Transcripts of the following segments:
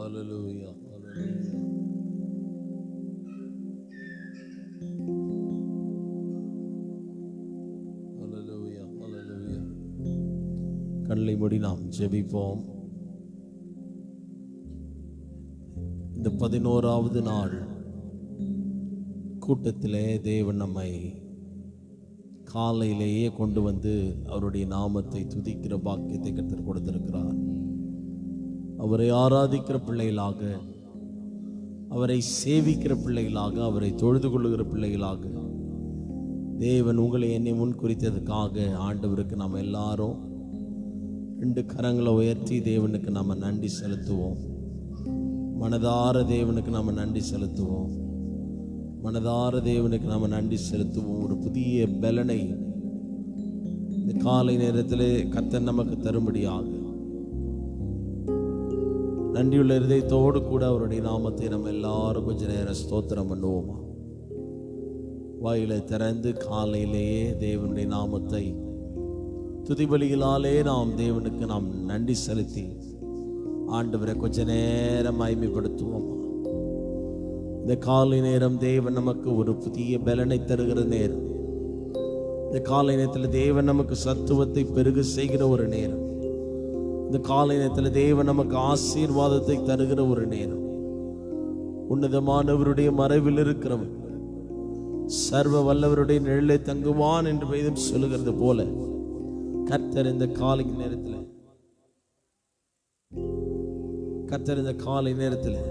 ஹல்லேலூயா, ஹல்லேலூயா. ஹல்லேலூயா, ஹல்லேலூயா. கண்களை மூடி நாம் ஜெபிப்போம். இந்த 11வது நாள் கூட்டத்திலே தேவன் நம்மை காலையிலேயே கொண்டு வந்து அவருடைய நாமத்தை துதிக்கிற பாக்கியத்தை கர்த்தர் கொடுத்திருக்கிறார். அவரை ஆராதிக்கிற பிள்ளைகளாக, அவரை சேவிக்கிற பிள்ளைகளாக, அவரை தொழுது கொள்ளுகிற பிள்ளைகளாக தேவன் உங்களை என்னை முன் குறித்ததுக்காக ஆண்டவருக்கு நாம் எல்லாரும் 2 கரங்களை உயர்த்தி தேவனுக்கு நாம் நன்றி செலுத்துவோம். மனதார தேவனுக்கு நாம் நன்றி செலுத்துவோம். மனதார தேவனுக்கு நாம் நன்றி செலுத்துவோம். ஒரு புதிய பலனை இந்த காலை நேரத்தில் கர்த்தர் நமக்கு தரும்படியாக நன்றியுள்ள இதயத்தோடு கூட அவருடைய நாமத்தை நம்ம எல்லாரும் கொஞ்ச நேரம் ஸ்தோத்திரம் பண்ணுவோமா? வாயிலை திறந்து காலையிலேயே தேவனுடைய நாமத்தை துதிபலிகளாலே நாம் தேவனுக்கு நாம் நன்றி செலுத்தி ஆண்டவரை கொஞ்ச நேரம் மகிமைப்படுத்துவோமா? இந்த காலை நேரம் தேவன் நமக்கு ஒரு புதிய பலனை தருகிற நேரம். இந்த காலை நேரத்தில் தேவன் நமக்கு சத்துவத்தை பெருக செய்கிற ஒரு நேரம். இந்த காலை நேரத்தில் தேவன் நமக்கு ஆசீர்வாதத்தை தருகிற ஒரு நேரம். உன்னதமானவருடைய மறைவில் இருக்கிறவன் சர்வ வல்லவருடைய நிழலை தங்குவான் என்று வேதம் சொல்லுகிறது போல கர்த்தர் இந்த காலை நேரத்தில்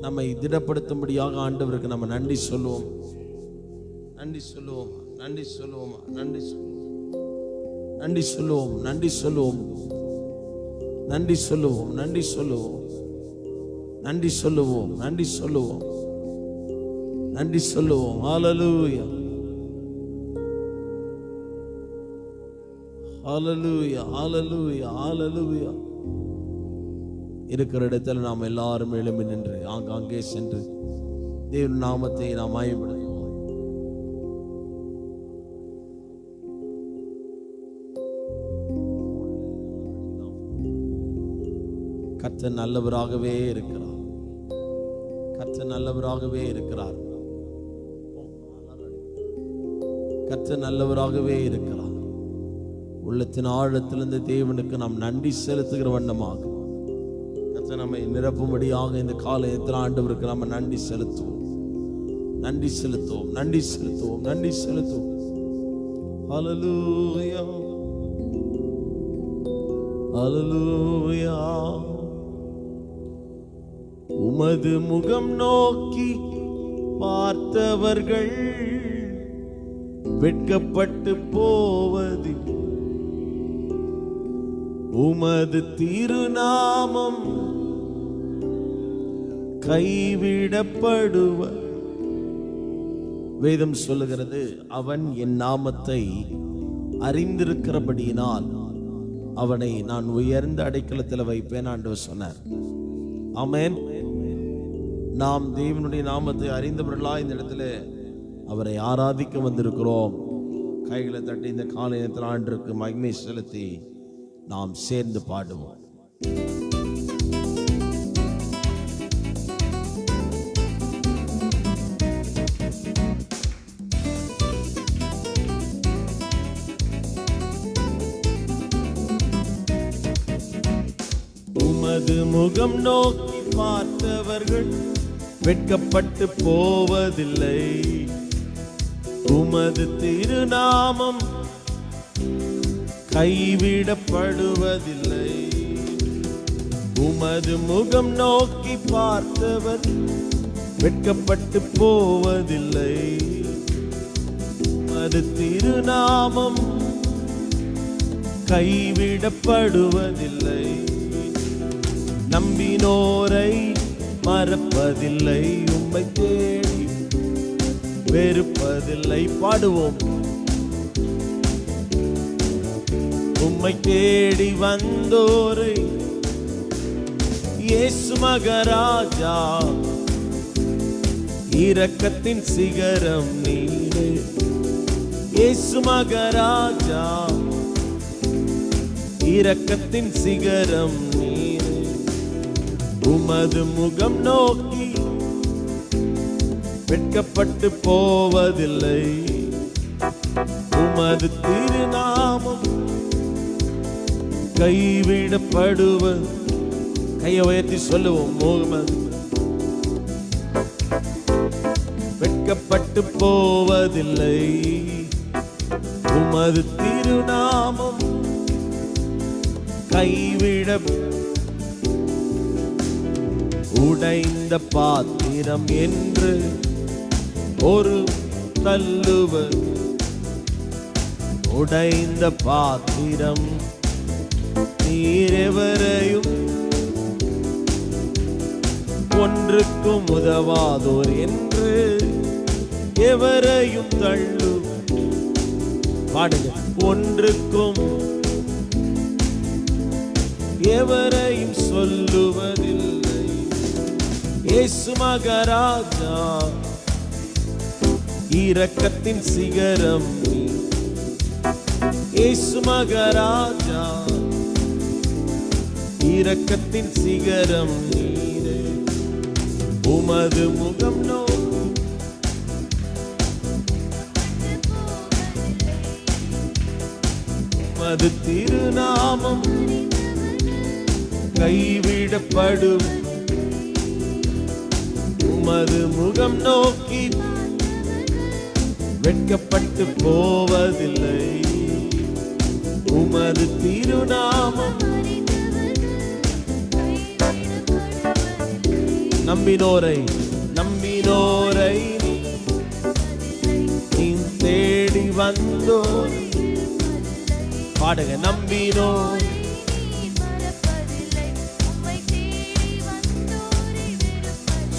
நம்மை திடப்படுத்தும்படியாக ஆண்டவருக்கு நம்ம நன்றி சொல்லுவோம். நன்றி சொல்லுவோம், நன்றி சொல்லுவோம், நன்றி நன்றி சொல்லுவோம், நன்றி சொல்லுவோம், நன்றி சொல்லுவோம், நன்றி சொல்லுவோம், நன்றி சொல்லுவோம், நன்றி சொல்லுவோம், நன்றி சொல்லுவோம். ஹல்லேலூயா, ஹல்லேலூயா, ஹல்லேலூயா, ஹல்லேலூயா. இருக்கிற இடத்துல நாம் எல்லாரும் எழும்பி நின்று ஆங்காங்கே சென்று தேவன் நாமத்தை நாம் மகிமைப்படுத்துவோம். கர்த்தர் நல்லவராகவே இருக்கிறார். கர்த்தர் நல்லவராகவே இருக்கிறார். கர்த்தர் நல்லவராகவே இருக்கிறார். உள்ளத்தின் ஆழத்திலிருந்து தேவனுக்கு நாம் நன்றி செலுத்துகிற வண்ணமாக நம்மை நிரப்பும்படியாக இந்த காலையில் ஆண்டவருக்கு நம்ம நன்றி செலுத்துவோம். நன்றி செலுத்துவோம், நன்றி செலுத்துவோம், நன்றி செலுத்துவோம். ஹல்லேலூயா, ஹல்லேலூயா. உமது முகம் நோக்கி பார்த்தவர்கள் வெட்கப்பட்டு போவது, உமது திருநாமம் கைவிடப்படுவ. வேதம் சொல்லுகிறது, அவன் என் நாமத்தை அறிந்திருக்கிறபடியினால் அவனை நான் உயர்ந்த அடைக்கலத்தில் வைப்பேன் ஆண்டவர் சொன்னார். ஆமென். நாம் தேவனுடைய நாமத்தை அறிந்தவர்களா இந்த இடத்துல அவரை ஆராதிக்க வந்திருக்கிறோம். கைகளை தட்டி இந்த காலை நேரத்தில் ஆண்டவருக்கு மகிமை செலுத்தி நாம் சேர்ந்து பாடுவோம். உமது முகம் நோக்கி பார்த்தவர்கள் வெட்கப்பட்டு போவதில்லை, உமது திருநாமம் கைவிடப்படுவதில்லை. உமது முகம் நோக்கி பார்த்தவர் வெட்கப்பட்டு போவதில்லை, உமது திருநாமம் கைவிடப்படுவதில்லை. நம்பினோரை மறப்பதில்லை, உம்மை தேடி வெறுப்பதில்லை. பாடுவோம். உம்மை தேடி வந்தோரை இயேசு மகராஜா, இரக்கத்தின் சிகரம் நீரே. இயேசு மகராஜா, இரக்கத்தின் சிகரம் நீரே. உமது முகம் நோக்கி வெட்கப்பட்டு போவதில்லை. உமது திருநாமம் கைவிடப்படுவது. கையை உயர்த்தி சொல்லுவோம். உமது வெட்கப்பட்டு போவதில்லை. உமது திருநாமம் கைவிட. உடைந்த பாத்திரம் என்று ஒரு தள்ளுவர். உடைந்த பாத்திரம் நீரெவரையும் ஒன்றுக்கும் உதவாதோர் என்று எவரையும் தள்ளு. பாடுங்க. ஒன்றுக்கும் எவரையும் சொல்லுவதில்லை. இயேசு மகாராஜா இரக்கத்தின் சிகரம். இயேசு மகாராஜா இரக்கத்தின் சிகரம் நீரே. உமது முகம் நோக்கி உமது திருநாமம் கைவிடப்படும். உமது முகம் நோக்கி வெட்கப்பட்டு போவதில்லை. உமது திருநாமம் நம்பினோரை நம்பினோரை நீ தேடி வந்தோர். பாடுங்க. நம்பினோர்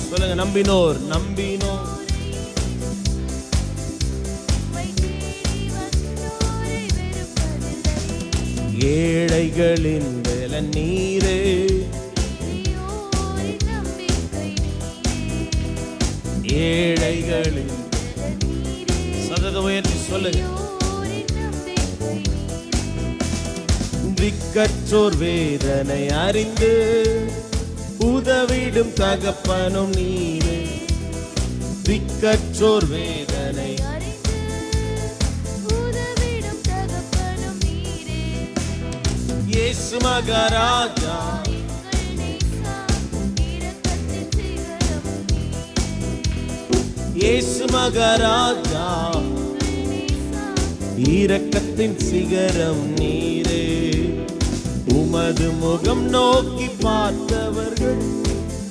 சொல்லுங்க. நம்பினோர் நம்பினோர் ஏழைகளின் வேலன் நீரே. ஏழைகளின் சதத உயர்த்தி சொல்லுங்க. திக்கற்றோர் வேதனை அறிந்து உதவிடும் தகப்பனும் நீரே. திக்கற்றோர் வேதனை இயேசு மகாராஜா இயேசு மகாராஜா இரக்கத்தின் சிகரம் நீரே. உமது முகம் நோக்கி பார்த்தவர்கள்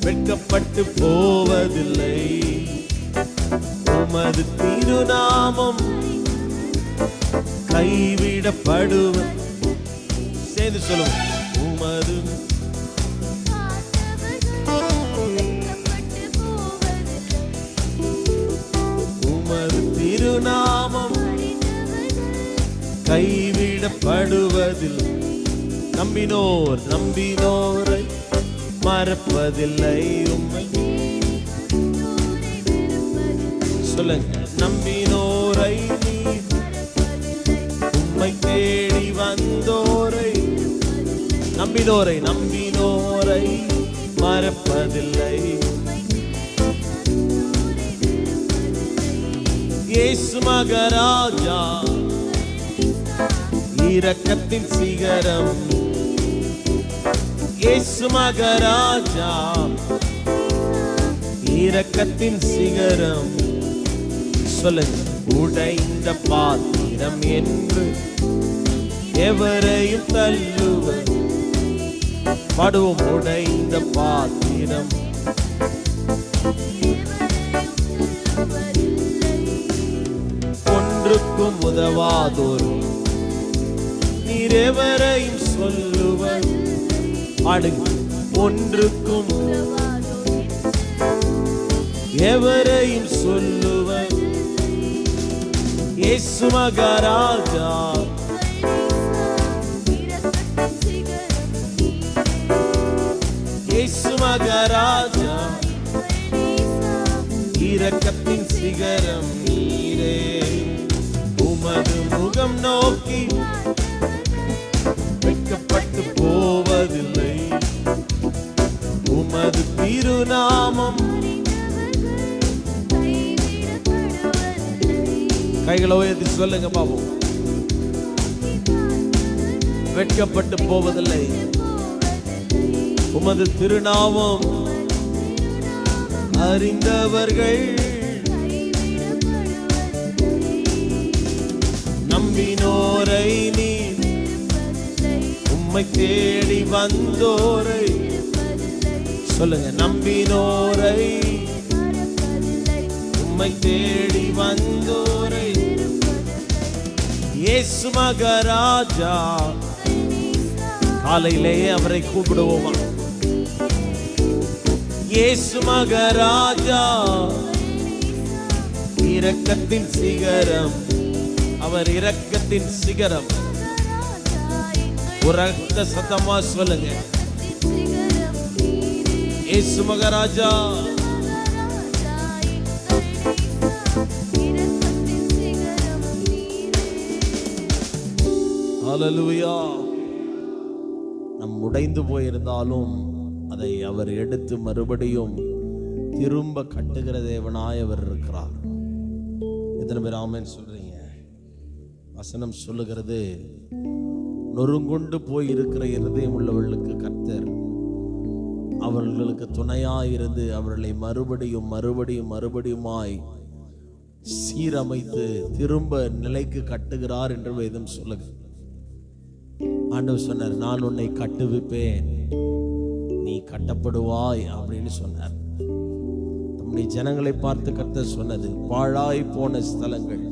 வெட்கப்பட்டு போவதில்லை. உமது திருநாமம் கைவிடப்படுவது. சேர்ந்து சொல்லுவோம். உமது உமது திருநாமம் கைவிடப்படுவதில்லை. நம்பினோர் நம்பினோரை மறப்பதில்லை. உம்மை சொல்லுங்க. நம்பினோரை உம்மை தேடி வந்தோரை. நம்பினோரை நம்பினோரை மறப்பதில்லை. இயேசு மகாராஜா இரக்கத்தின் சிகரம். இயேசு மகாராஜா இரக்கத்தின் சிகரம். சொல்லுங்க. உடைந்த பாத்திரம் என்று எவரையும் தள்ளுவது. பாடுவோம். உடைந்த பாத்திரம் ஒன்றுக்கும் உதவாதோர் நீர் எவரையும் சொல்லுவர். பாடுங்க. ஒன்றுக்கும் எவரையும் சொல்லுவர். இயேசு மகாராஜா இயேசு மகாராஜா இரக்கத்தின் சிகரம் நீரே. உமது முகம் நோக்கி வெட்கப்பட்டு போவதில்லை. உமது திருநாமம். கைகளை உயர்த்தி சொல்லுங்க பாப்போம். வெட்கப்பட்டு போவதில்லை. உமது திருநாமம் அறிந்தவர்கள் நம்பினோரை நீ உம்மை தேடி வந்தோரை சொல்லுங்க. நம்பினோரை உம்மை தேடி வந்தோரை இயேசு மகாராஜா. காலையிலே அவரை கூப்பிடுவோமா? இயேசு மகாராஜா இரக்கத்தின் சிகரம். அவர் இரக்கத்தின் சிகரம். உரத்த சத்தமா சொல்லுங்க. இயேசு மகாராஜா. ஹல்லேலூயா. நம் உடைந்து போயிருந்தாலும் அதை அவர் எடுத்து மறுபடியும் திரும்ப கட்டுகிற தேவனாய் அவர் இருக்கிறார். எத்தனை பேர் ஆமென் சொல்றீங்க? வசனம் சொல்லுகிறது, நொறுங்குண்டு போய் இருக்கிற இருதயம் உள்ளவர்களுக்கு கர்த்தர் அவர்களுக்கு துணையாயிருந்து அவர்களை மறுபடியுமாய் சீரமைத்து திரும்ப நிலைக்கு கட்டுகிறார் என்று வேதம் சொல்லுங்க. ஆண்டவர் சொன்னார், நான் உன்னை கட்டுவிப்பேன், நீ கட்டப்படுவாய் அப்படின்னு சொன்னார். நம்முடைய ஜனங்களை பார்த்து கர்த்தர் சொன்னது, பாழாய் போன ஸ்தலங்கள்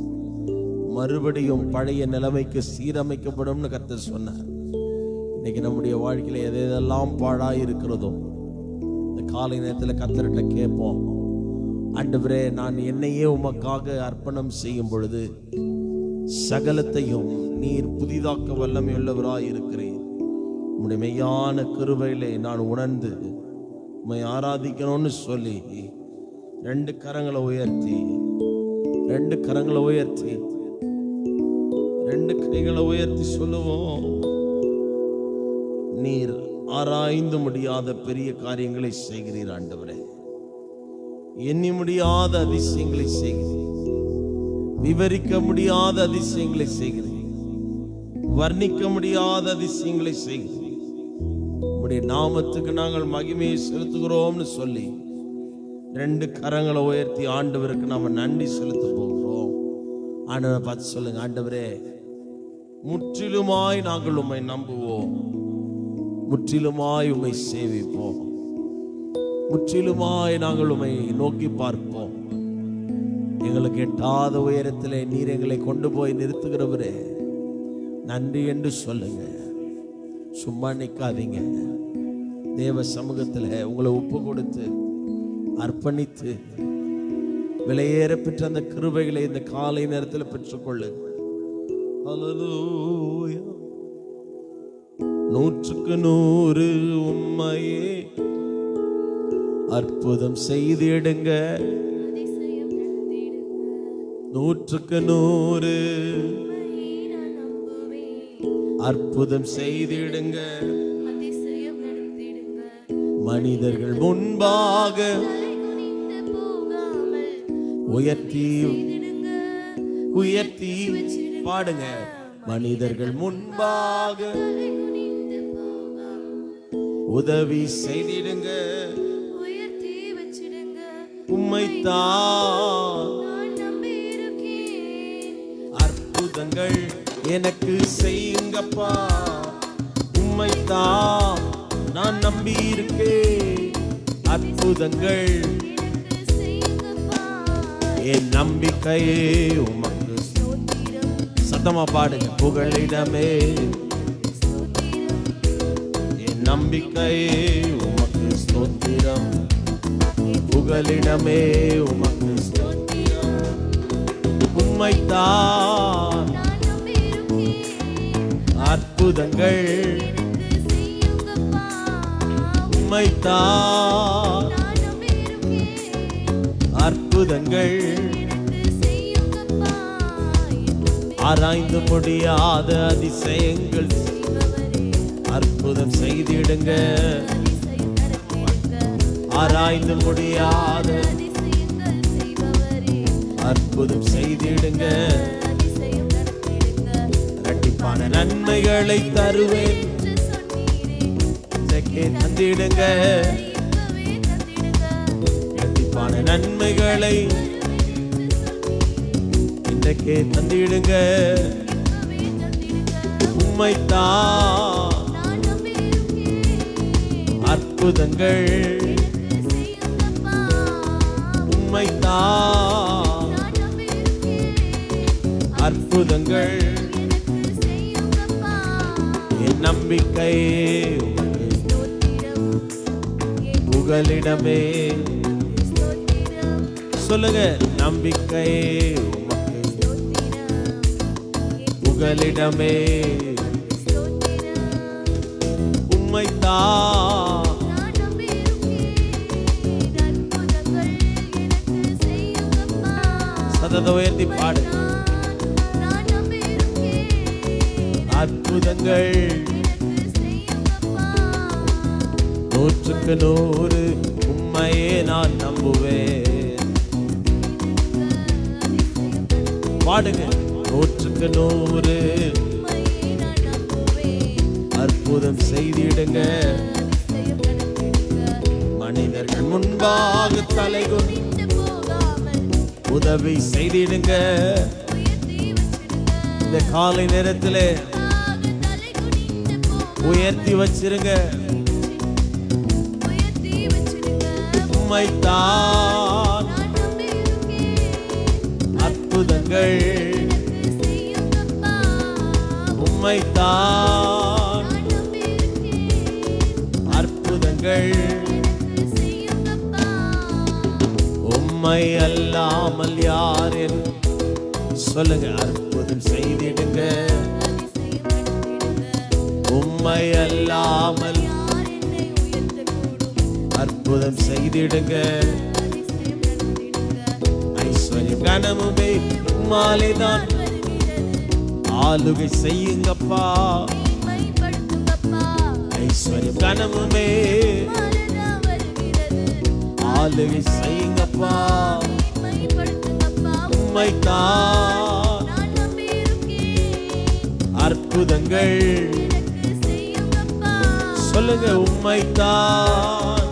மறுபடியும் பழைய நிலைமைக்கு சீரமைக்கப்படும் கர்த்தர் சொன்னார். இன்னைக்கு நம்முடைய வாழ்க்கையில எதெல்லாம் பாழாய் இருக்கிறதோ இந்த காலை நேரத்தில் கர்த்தர்கிட்ட கேட்போம். ஆண்டவரே, நான் என்னையே உமக்காக அர்ப்பணம் செய்யும் பொழுது சகலத்தையும் நீர் புதிதாக்க வல்லமையுள்ளவராய் இருக்கிறேன். உம்முடைய மெய்யான கிருபையிலே நான் உணர்ந்து உம்மை ஆராதிக்கணும்னு சொல்லி ரெண்டு கரங்களை உயர்த்தி ரெண்டு கைகளை உயர்த்தி சொல்லுவோம். நீர் ஆராய்ந்து முடியாத பெரிய காரியங்களை செய்கிறீர் ஆண்டவரே. எண்ணி முடியாத அதிசயங்களை செய்கிறீர். விவரிக்க முடியாத அதிசயங்களை செய்கிறீர். வர்ணிக்க முடியாத அதிசயங்களை செய்கிறீர். உம்முடைய நாமத்துக்கு நாங்கள் மகிமையை செலுத்துகிறோம்னு சொல்லி ரெண்டு கரங்களை உயர்த்தி ஆண்டவருக்கு நாம நன்றி செலுத்த போகிறோம். ஆண்டவரை பார்த்து சொல்லுங்க, ஆண்டவரே, முற்றிலுமாய் நாங்கள் உம்மை நம்புவோம், முற்றிலுமாய் உம்மை சேவிப்போம், முற்றிலுமாய் நாங்கள் உம்மை நோக்கி பார்ப்போம். எங்களுக்கு எட்டாத உயரத்திலே நீர் எங்களை கொண்டு போய் நிறுத்துகிறவரே, நன்றி என்று சொல்லுங்க. சும்மா நிற்காதீங்க. தேவ சமூகத்தில் உங்களை ஒப்பு கொடுத்து அர்ப்பணித்து விலையேற பெற்ற அந்த கிருபைகளை இந்த காலை நேரத்தில் பெற்றுக்கொள்ளுங்க. ஹல்லேலூயா. 100க்கு 100 உம்மையே அற்புதம் செய்திடுங்க. 100க்கு 100 அற்புதம் செய்திடுங்க. மனிதர்கள் முன்பாக உயர்த்தி பாடுங்க. மனிதர்கள் முன்பாக உதவி செய்திடுங்க. உம்மைத்தான் அற்புதங்கள் எனக்கு செய்யுங்கப்பா. உம்மைத்தான் நான் நம்பி இருக்கேன். அற்புதங்கள் என் நம்பிக்கையே உமக்கு. சத்தமா பாடுங்க. புகழிடமே என் நம்பிக்கையே உமக்கு ஸ்தோத்திரம். புகழிடமே உமக்கு ஸ்தோத்திரம். உம்மைத்தான் அற்புதங்கள். உம்மைத்தான் அற்புதங்கள். ஆராய்ந்து முடியாத அதிசயங்கள் அற்புதம் செய்திடுங்க. ஆராய்ந்து முடியாத அற்புதம் செய்திடுங்க. இரட்டிப்பான நன்மைகளை தருவேன் தந்திடுங்க. இரட்டிப்பான நன்மைகளை இன்றைக்கே தந்திடுங்க. உம்மைத்தான் அற்புதங்கள், உம்மைத்தான் அற்புதங்கள். என் நம்பிக்கை புகலிடமே. சொல்லுங்க, நம்பிக்கை உமக்கு புகலிடமே. உம்மைத்தான் சதத உயர்த்தி பாடு. அற்புதங்கள் 100க்கு 100 உம்மையே நான் நம்புவேன். பாடுங்க, 100க்கு 100 அற்புதம் செய்திடுங்க. மனிதர்கள் முன்பாக தலைகுனிந்து உதவி செய்திடுங்க. இந்த காலை நேரத்திலே உயர்த்தி வச்சிருங்க. உம்மைத்தான் அற்புதங்கள், உம்மைத்தான் அற்புதங்கள். உம்மை அல்லாமல் யார் என்று சொல்லுங்க. அற்புதம் செய்திடுங்க. உம்மை அல்லாமல் அற்புதம் செய்திடுங்க. ஐஸ்வர்யம் கனமுமே உம்மாலேதான். ஆளுகை செய்யுங்கப்பா. ஐஸ்வர்யம் கனமுமே ஆளுகை செய்யுங்கப்பா. உம்மைத்தான் அற்புதங்கள். சொல்லுங்க, உம்மைத்தான்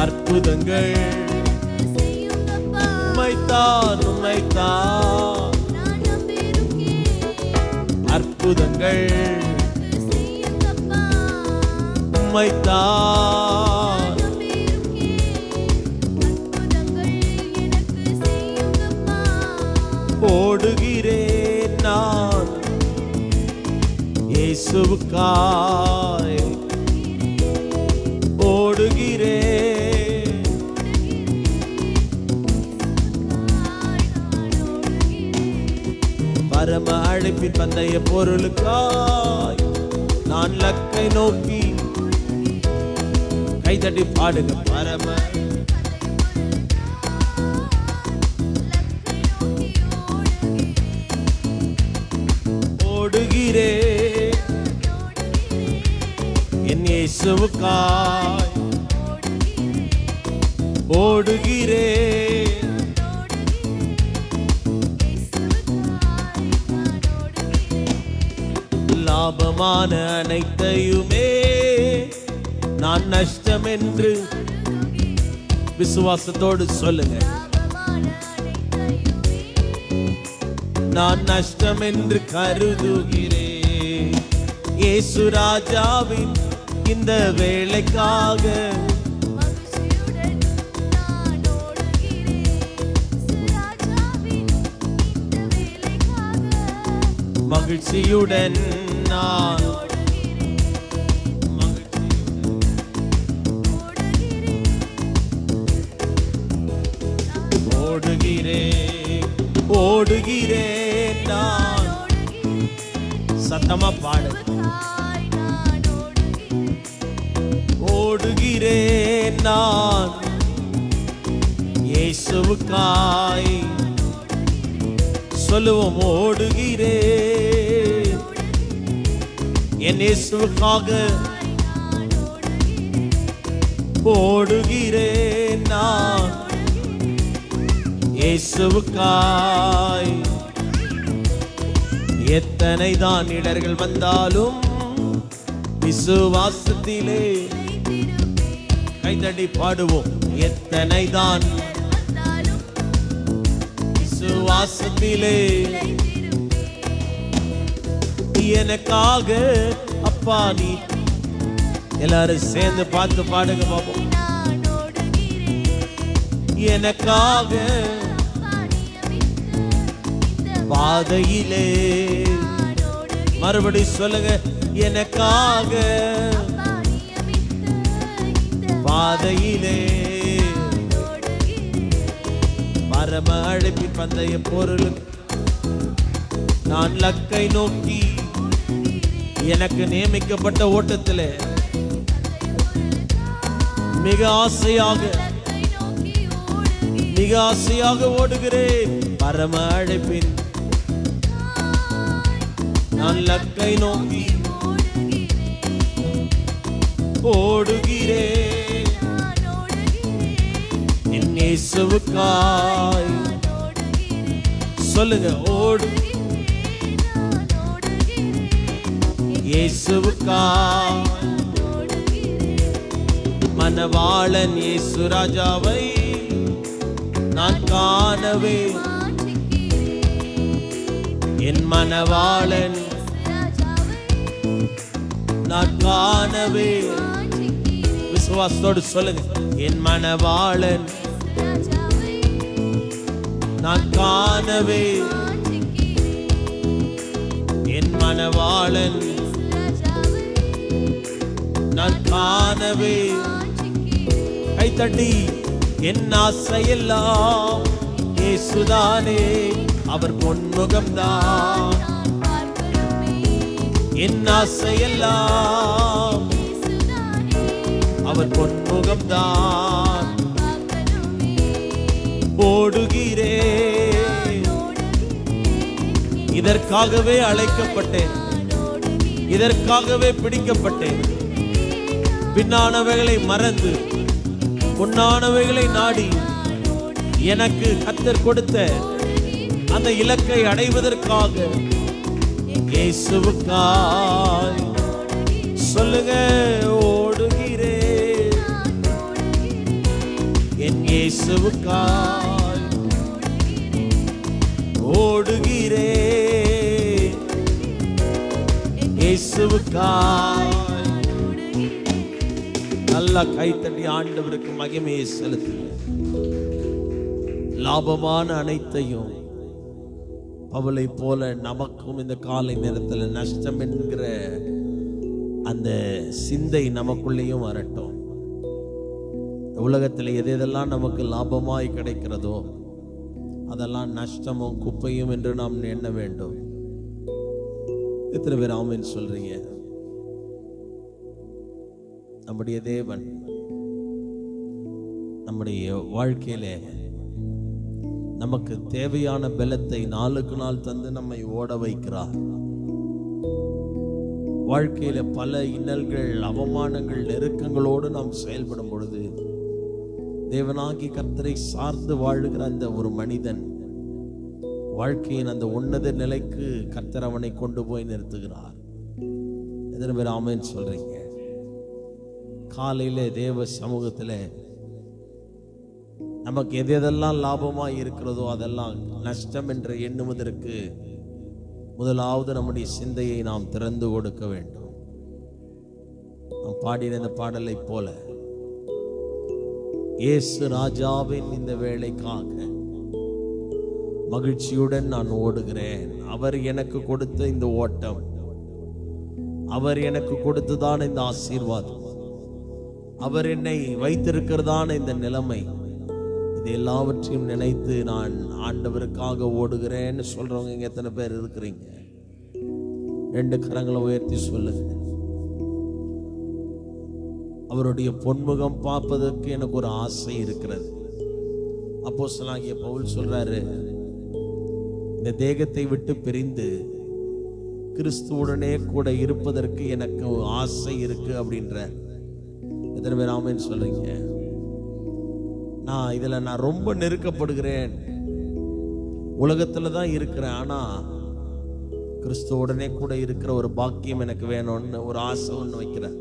அற்புதங்கள். உம்மைத்தான், உம்மைத்தான் அற்புதங்கள். உம்மைத்தான் ஓடுகிறேன் நான் இயேசுவுக்காய். ஓடுகிறேன் பரம அழைப்பின் பந்தய பொருளுக்காய். நான் லக்கை நோக்கி கைதட்டி பாடுங்க. பரம ஓடுகிறேன் என் இயேசுவுக்காய். ஓடுகிறேன் லாபமான அனைத்தையுமே நான் நஷ்டம் என்று விசுவாசத்தோடு சொல்லுங்க. நான் நஷ்டம் என்று கருதுகிறேன். இயேசு ராஜாவின் இந்த வேளைக்காக மகிழ்ச்சியுடன் நான் ஓடுகிறேன், ஓடுகிறேன் நான். சத்தமா பாடு. ஓடுகிறேன் நான் இயேசுவுக்காய். சொல்லுவோம், ஓடுகிறேன் என் இயேசுவுக்காக. ஓடுகிறேன் நான் இயேசுவுக்காய். எத்தனை தான் இடர்கள் வந்தாலும் விசுவாசத்திலே கைதடி பாடுவோம். எத்தனை தான் விசுவாசத்திலே எனக்காக அப்பா நீ. எல்லாரும் சேர்ந்து பார்த்து பாடுங்க பாப்போம். எனக்காக பாதையிலே மறுபடி சொல்லுங்க. எனக்காக பாதையிலே பரம அழைப்பின் பந்தய பொருள் நான் லக்கை நோக்கி எனக்கு நியமிக்கப்பட்ட ஓட்டத்தில் மிக ஆசையாக ஓடுகிறேன். பரம அழைப்பின் நான் லக்கை நோக்கி ஓடுகிறேன். என் இயேசுவுக்காய் சொல்லுங்க. இயேசுவுக்காய் மனவாளன் இயேசு ராஜாவை நான் காணவே. என் மனவாளன் நான் காணவே. விசுவாசத்தோடு சொல்லுங்க. என் மனவாளன் நான் காணவே. என் மனவாளன் நான் காணவே. கைத்தட்டி. என் ஆசையெல்லாம் இயேசுதானே, அவர் பொன்முகம்தான். என் ஆசையெல்லாம் அவர் பொன்முகம்தான். ஓடுகிறேன். இதற்காகவே அழைக்கப்பட்டேன், இதற்காகவே பிடிக்கப்பட்டேன். பின்னானவைகளை மறந்து பொன்னானவைகளை நாடி எனக்கு கர்த்தர் கொடுத்த அந்த இலக்கை அடைவதற்காக இயேசுவுக்காய் சொல்லுங்க. ஓடுகிறேன் என் இயேசுவுக்காய். ஓடுகிறேன் இயேசுவுக்காய். நல்லா கைத்தட்டி ஆண்டவருக்கு மகிமையை செலுத்துங்க. லாபமான அனைத்தையும் அவளை போல நமக்கும் இந்த காலை நேரத்தில் நஷ்டம் என்கிற அந்த சிந்தை நமக்குள்ளேயும் வரட்டும். உலகத்தில் எதெல்லாம் நமக்கு லாபமாய் கிடைக்கிறதோ அதெல்லாம் நஷ்டமும் குப்பையும் என்று நாம் எண்ண வேண்டும். எத்தனை பேர் ஆமென் சொல்றீங்க? நம்முடைய தேவன் நம்முடைய வாழ்க்கையில நமக்கு தேவையான பலத்தை நாளுக்கு நாள் தந்து நம்மை ஓட வைக்கிறார். வாழ்க்கையில பல இன்னல்கள், அவமானங்கள், நெருக்கங்களோடு நாம் செயல்படும் பொழுது தேவனாகி கர்த்தரை சார்ந்து வாழுகிற அந்த ஒரு மனிதன் வாழ்க்கையின் அந்த உன்னத நிலைக்கு கர்த்தர் அவனை கொண்டு போய் நிறுத்துகிறார். எத்தனை பேர் ஆமென் சொல்றீங்க? காலையில தேவ சமூகத்தில் நமக்கு எதெல்லாம் லாபமாக இருக்கிறதோ அதெல்லாம் நஷ்டம் என்று எண்ணுவதற்கு முதலாவது நம்முடைய சிந்தையை நாம் திறந்து கொடுக்க வேண்டும். நாம் பாடின இந்த பாடலை போல இயேசு ராஜாவின் இந்த வேளைக்காக மகிழ்ச்சியுடன் நான் ஓடுகிறேன். அவர் எனக்கு கொடுத்த இந்த ஓட்டம், அவர் எனக்கு கொடுத்ததான இந்த ஆசீர்வாதம், அவர் என்னை வைத்திருக்கிறதான இந்த நிலைமை, இது எல்லாவற்றையும் நினைத்து நான் ஆண்டவருக்காக ஓடுகிறேன்னு சொல்றவங்க இங்க எத்தனை பேர் இருக்கிறீங்க? 2 கரங்களை உயர்த்தி சொல்லுங்க. அவருடைய பொன்முகம் பார்ப்பதற்கு எனக்கு ஒரு ஆசை இருக்கிறது. அப்போஸ்தலனாகிய பவுல் சொல்றாரு, இந்த தேகத்தை விட்டு பிரிந்து கிறிஸ்துவுடனே கூட இருப்பதற்கு எனக்கு ஆசை இருக்கு அப்படின்ற. எத்தனை பேர் ஆமென் சொல்றீங்க? நான் ரொம்ப நெருக்கப்படுகிறேன், உலகத்துல தான் இருக்கிறேன், ஆனா கிறிஸ்துவுடனே கூட இருக்கிற ஒரு பாக்கியம் எனக்கு வேணும்னு ஒரு ஆசை ஒன்று வைக்கிறேன்.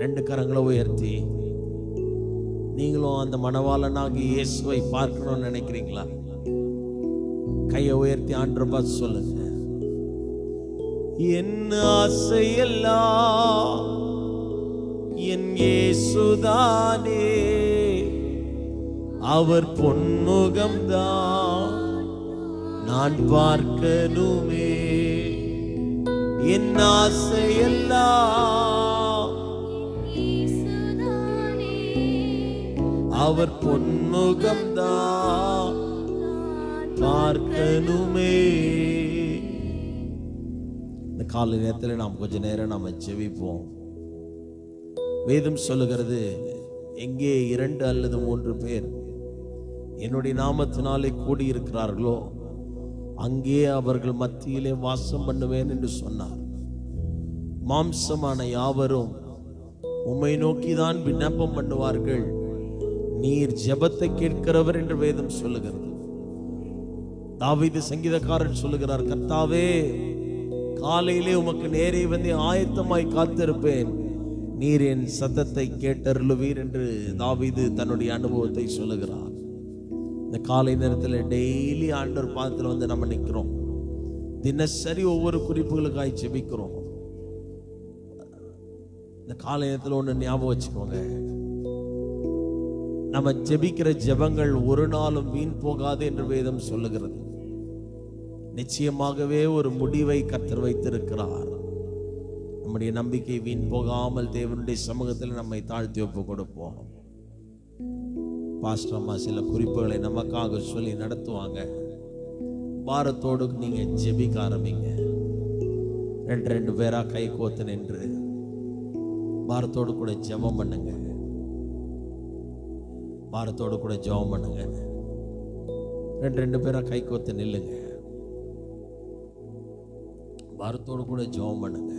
2 கரங்களை உயர்த்தி நீங்களும் அந்த மணவாளனாகி இயேசுவை பார்க்கணும்னு நினைக்கிறீங்களா? கையை உயர்த்தி ஆண்டவரை பார்த்து சொல்லுங்க, என் ஆசையெல்லாம் என் இயேசுதானே, அவர் பொன்முகம்தான் நான் பார்க்கணுமே. என் ஆசையெல்லாம் அவர் பொன்முகம்தான் பார்க்கணுமே. இந்த காலை நேரத்தில் நாம் கொஞ்ச நேரம் நாம ஜெபிப்போம். வேதம் சொல்லுகிறது, எங்கே 2 அல்லது 3 பேர் என்னுடைய நாமத்தினாலே கூடியிருக்கிறார்களோ அங்கே அவர்கள் மத்தியிலே வாசம் பண்ணுவேன் என்று சொன்னார். மாம்சமான யாவரும் உம்மை நோக்கிதான் விண்ணப்பம் பண்ணுவார்கள், நீர் ஜெபத்தை கேட்கிறவர் என்று வேதம் சொல்லுகிறது. தாவீது சங்கீதக்காரன் சொல்லுகிறார், கர்த்தாவே காலையிலே உமக்கு நேரே வந்து ஆயத்தமாய் காத்திருப்பேன், நீர் என் சத்தத்தை கேட்டருளுவீர் என்று தாவீது தன்னுடைய அனுபவத்தை சொல்லுகிறார். இந்த காலை நேரத்தில் டெய்லி ஆண்டவர் பாதத்தில் வந்து நம்ம நிற்கிறோம். தினசரி ஒவ்வொரு குறிப்புகளுக்காய் ஜெபிக்கிறோம். இந்த காலை நேரத்தில் ஒன்று ஞாபகம் வச்சுக்கோங்க, நம்ம ஜெபிக்கிற ஜெபங்கள் ஒரு நாளும் வீண் போகாது என்று வேதம் சொல்லுகிறது. நிச்சயமாகவே ஒரு முடிவை கர்த்தர் வைத்திருக்கிறார். நம்முடைய நம்பிக்கை வீண் போகாமல் தேவனுடைய சமூகத்தில் நம்மை தாழ்த்தி ஒப்பு கொடுப்போம். பாஸ்டர் அம்மா சில குறிப்புகளை நமக்காக சொல்லி நடத்துவாங்க. பாரத்தோடு நீங்க ஜெபிக்க ஆரம்பிங்க. 2 பேரா கை கோத்து நின்று பாரத்தோடு கூட ஜெபம் பண்ணுங்க. பாரத்தோடு கூட ஜெபம் பண்ணுங்க. 2 பேரா கை கோத்து நில்லுங்க. பாரத்தோடு கூட ஜெபம் பண்ணுங்க.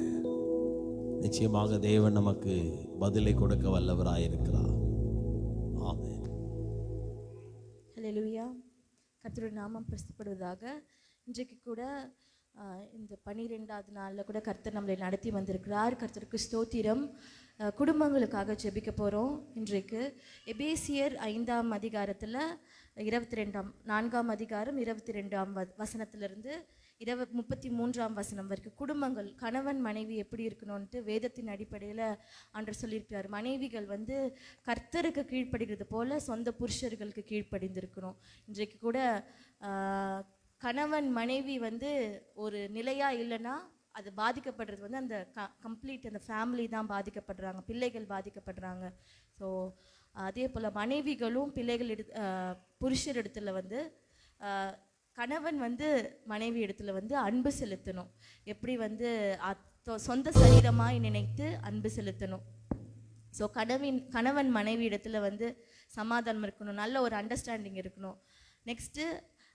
நிச்சயமாக தேவன் நமக்கு பதிலை கொடுக்க வல்லவராயிருக்கிறார். ஆமென். ஹல்லேலூயா. கர்த்தருடைய நாமம் பிரஸ்தப்படுவதாக. இன்றைக்கு கூட இந்த 12வது நாளில் கூட கர்த்தர் நம்மளை நடத்தி வந்திருக்கிறார். கர்த்தருக்கு ஸ்தோத்திரம். குடும்பங்களுக்காக ஜெபிக்க போகிறோம். இன்றைக்கு எபேசியர் 5ஆம் அதிகாரத்தில் 4ஆம் அதிகாரம் 22ஆம் வசனத்திலிருந்து 33ஆம் வசனம் வரைக்கும் குடும்பங்கள், கணவன் மனைவி எப்படி இருக்கணும்ன்ட்டு வேதத்தின் அடிப்படையில் ஆண்டவர் சொல்லியிருக்கிறார். மனைவிகள் வந்து கர்த்தருக்கு கீழ்ப்படுகிறது போல சொந்த புருஷர்களுக்கு கீழ்ப்படிந்திருக்கணும். இன்றைக்கு கூட கணவன் மனைவி வந்து ஒரு நிலையாக இல்லைன்னா அது பாதிக்கப்படுறது வந்து அந்த கம்ப்ளீட் அந்த ஃபேமிலி தான் பாதிக்கப்படுறாங்க, பிள்ளைகள் பாதிக்கப்படுறாங்க. ஸோ அதே போல் மனைவிகளும் பிள்ளைகள் புருஷர் இடத்துல வந்து கணவன் வந்து மனைவி இடத்துல வந்து அன்பு செலுத்தணும். எப்படி வந்து சொந்த சரீரமாய் நினைத்து அன்பு செலுத்தணும். ஸோ கணவன் மனைவி இடத்துல வந்து சமாதானம் இருக்கணும், நல்ல ஒரு அண்டர்ஸ்டாண்டிங் இருக்கணும். நெக்ஸ்ட்டு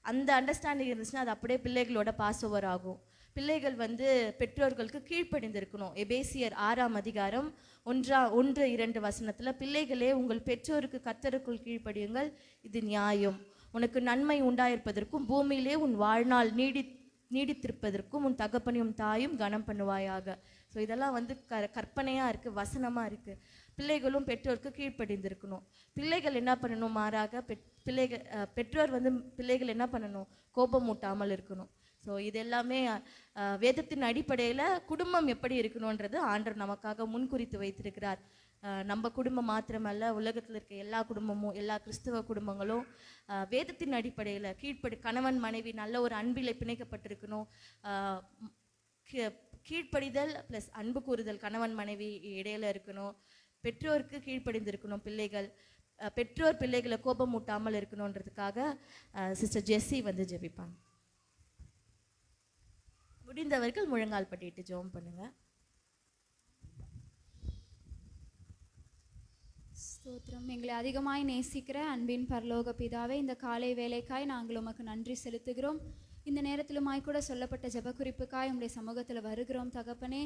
அந்த அண்டர்ஸ்டாண்டிங் இருந்துச்சுன்னா அது அப்படியே பிள்ளைகளோட பாஸ் ஓவர் ஆகும். பிள்ளைகள் வந்து பெற்றோர்களுக்கு கீழ்ப்படிந்திருக்கணும். எபேசியர் 6ஆம் அதிகாரம் 1-2 வசனத்தில், பிள்ளைகளே உங்கள் பெற்றோருக்கு கர்த்தருக்குள் கீழ்ப்படியுங்கள், இது நியாயம். உனக்கு நன்மை உண்டாயிருப்பதற்கும் பூமியிலே உன் வாழ்நாள் நீடித்திருப்பதற்கும் உன் தகப்பனையும் தாயும் கனம் பண்ணுவாயாக. ஸோ இதெல்லாம் வந்து கற்பனையாக இருக்குது, வசனமாக இருக்குது. பிள்ளைகளும் பெற்றோருக்கு கீழ்ப்படிந்திருக்கணும். பிள்ளைகள் என்ன பண்ணணும்? மாறாக பெற்றோர் வந்து பிள்ளைகள் என்ன பண்ணணும்? கோபம் மூட்டாமல் இருக்கணும். ஸோ இது எல்லாமே வேதத்தின் அடிப்படையில் குடும்பம் எப்படி இருக்கணுன்றது ஆண்டவர் நமக்காக முன்குறித்து வைத்திருக்கிறார். நம்ம குடும்பம் மாத்திரமல்ல, உலகத்தில் இருக்க எல்லா குடும்பமும், எல்லா கிறிஸ்தவ குடும்பங்களும் வேதத்தின் அடிப்படையில் கணவன் மனைவி நல்ல ஒரு அன்பில் பிணைக்கப்பட்டிருக்கணும். கீழ்ப்படிதல் ப்ளஸ் அன்பு கூறுதல் கணவன் மனைவி இடையில இருக்கணும். பெற்றோருக்கு கீழ்ப்படிந்திருக்கணும் பிள்ளைகள். பெற்றோர் பிள்ளைகளை கோபம் மூட்டாமல் இருக்கணுன்றதுக்காக சிஸ்டர் ஜெஸ்ஸி வந்து ஜெபிப்பாங்க. முடிந்தவர்கள் முழங்கால் பட்டிட்டு ஜெபம் பண்ணுங்க. ஸ்தோத்திரம். எங்களை அதிகமாய் நேசிக்கிற அன்பின் பரலோக பிதாவே, இந்த காலை வேலைக்காய் நாங்கள் உமக்கு நன்றி செலுத்துகிறோம். இந்த நேரத்திலுமாய் கூட சொல்லப்பட்ட ஜெப குறிப்புக்காய் உம்முடைய சமூகத்தில் வருகிறோம் தகப்பனே.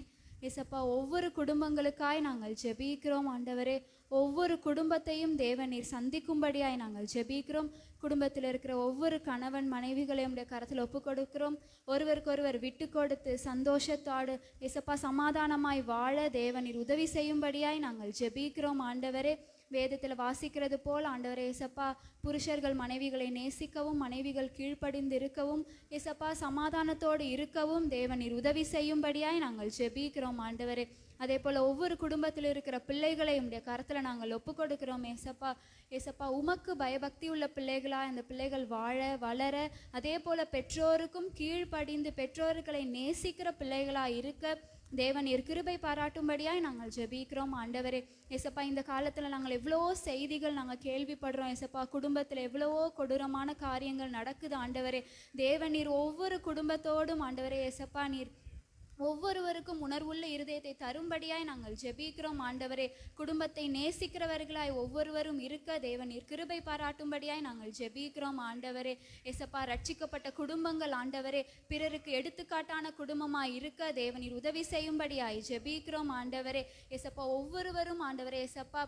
ஏசப்பா, ஒவ்வொரு குடும்பங்களுக்காய் நாங்கள் ஜெபிக்கிறோம் ஆண்டவரே. ஒவ்வொரு குடும்பத்தையும் தேவன் நீர் சந்திக்கும்படியாய் நாங்கள் ஜெபிக்கிறோம். குடும்பத்தில் இருக்கிற ஒவ்வொரு கணவன் மனைவிகளையும் உடைய கரத்தில் ஒப்பு கொடுக்கிறோம். ஒருவருக்கொருவர் விட்டு கொடுத்து சந்தோஷத்தோடு ஏசப்பா சமாதானமாய் வாழ தேவன் நீர் உதவி செய்யும்படியாய் நாங்கள் ஜெபிக்கிறோம் ஆண்டவரே. வேதத்தில் வாசிக்கிறது போல் ஆண்டவரே ஏசப்பா, புருஷர்கள் மனைவிகளை நேசிக்கவும் மனைவிகள் கீழ்ப்படிந்து இருக்கவும் ஏசப்பா சமாதானத்தோடு இருக்கவும் தேவன் நீர் உதவி செய்யும்படியாய் நாங்கள் ஜெபிக்கிறோம் ஆண்டவரே. அதே போல் ஒவ்வொரு குடும்பத்தில் இருக்கிற பிள்ளைகளை உடைய கரத்தில் நாங்கள் ஒப்பு கொடுக்கிறோம் ஏசப்பா. ஏசப்பா, உமக்கு பயபக்தி உள்ள பிள்ளைகளாக அந்த பிள்ளைகள் வாழ வளர, அதே போல் பெற்றோருக்கும் கீழ்ப்படிந்து பெற்றோர்களை நேசிக்கிற பிள்ளைகளாக இருக்க தேவன் நீர் கிருபை பாராட்டும்படியாய் நாங்கள் ஜெபிக்கிறோம் ஆண்டவரே. ஏசப்பா, இந்த காலத்தில் நாங்கள் எவ்வளவோ செய்திகள் நாங்கள் கேள்விப்படுறோம் ஏசப்பா. குடும்பத்தில் எவ்வளவோ கொடூரமான காரியங்கள் நடக்குது ஆண்டவரே. தேவன் நீர் ஒவ்வொரு குடும்பத்தோடும் ஆண்டவரே ஏசப்பா, நீர் ஒவ்வொருவருக்கும் உணர்வுள்ள இருதயத்தை தரும்படியாய் நாங்கள் ஜெபிக்கிறோம் ஆண்டவரே. குடும்பத்தை நேசிக்கிறவர்களாய் ஒவ்வொருவரும் இருக்க தேவன் நீர் கிருபை பாராட்டும்படியாய் நாங்கள் ஜெபிக்கிறோம் ஆண்டவரே. ஏசப்பா, ரட்சிக்கப்பட்ட குடும்பங்கள் ஆண்டவரே பிறருக்கு எடுத்துக்காட்டான குடும்பமாய் இருக்க தேவன் நீர் உதவி செய்யும்படியாய் ஜெபிக்கிறோம் ஆண்டவரே. ஏசப்பா, ஒவ்வொருவரும் ஆண்டவரே ஏசப்பா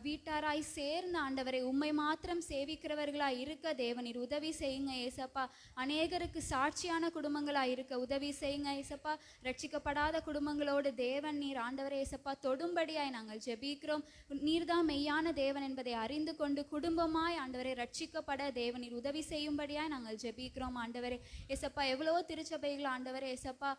வீட்டாராய் சேர்ந்து ஆண்டவரை உம்மை மாத்திரம் சேவிக்கிறவர்களாய் இருக்க தேவனீர் உதவி செய்யுங்க ஏசப்பா. அநேகருக்கு சாட்சியான குடும்பங்களாய் இருக்க உதவி செய்யுங்க ஏசப்பா. ரட்சிக்கப்படாத குடும்பங்களோடு தேவன் நீர் ஆண்டவரை ஏசப்பா தொடும்படியாய் நாங்கள் ஜெபிக்கிறோம். நீர்தான் மெய்யான தேவன் என்பதை அறிந்து கொண்டு குடும்பமாய் ஆண்டவரை ரட்சிக்கப்பட தேவனீர் உதவி செய்யும்படியாய் நாங்கள் ஜெபிக்கிறோம் ஆண்டவரே. ஏசப்பா, எவ்வளோ திருச்சபைகள் ஆண்டவரே ஏசப்பா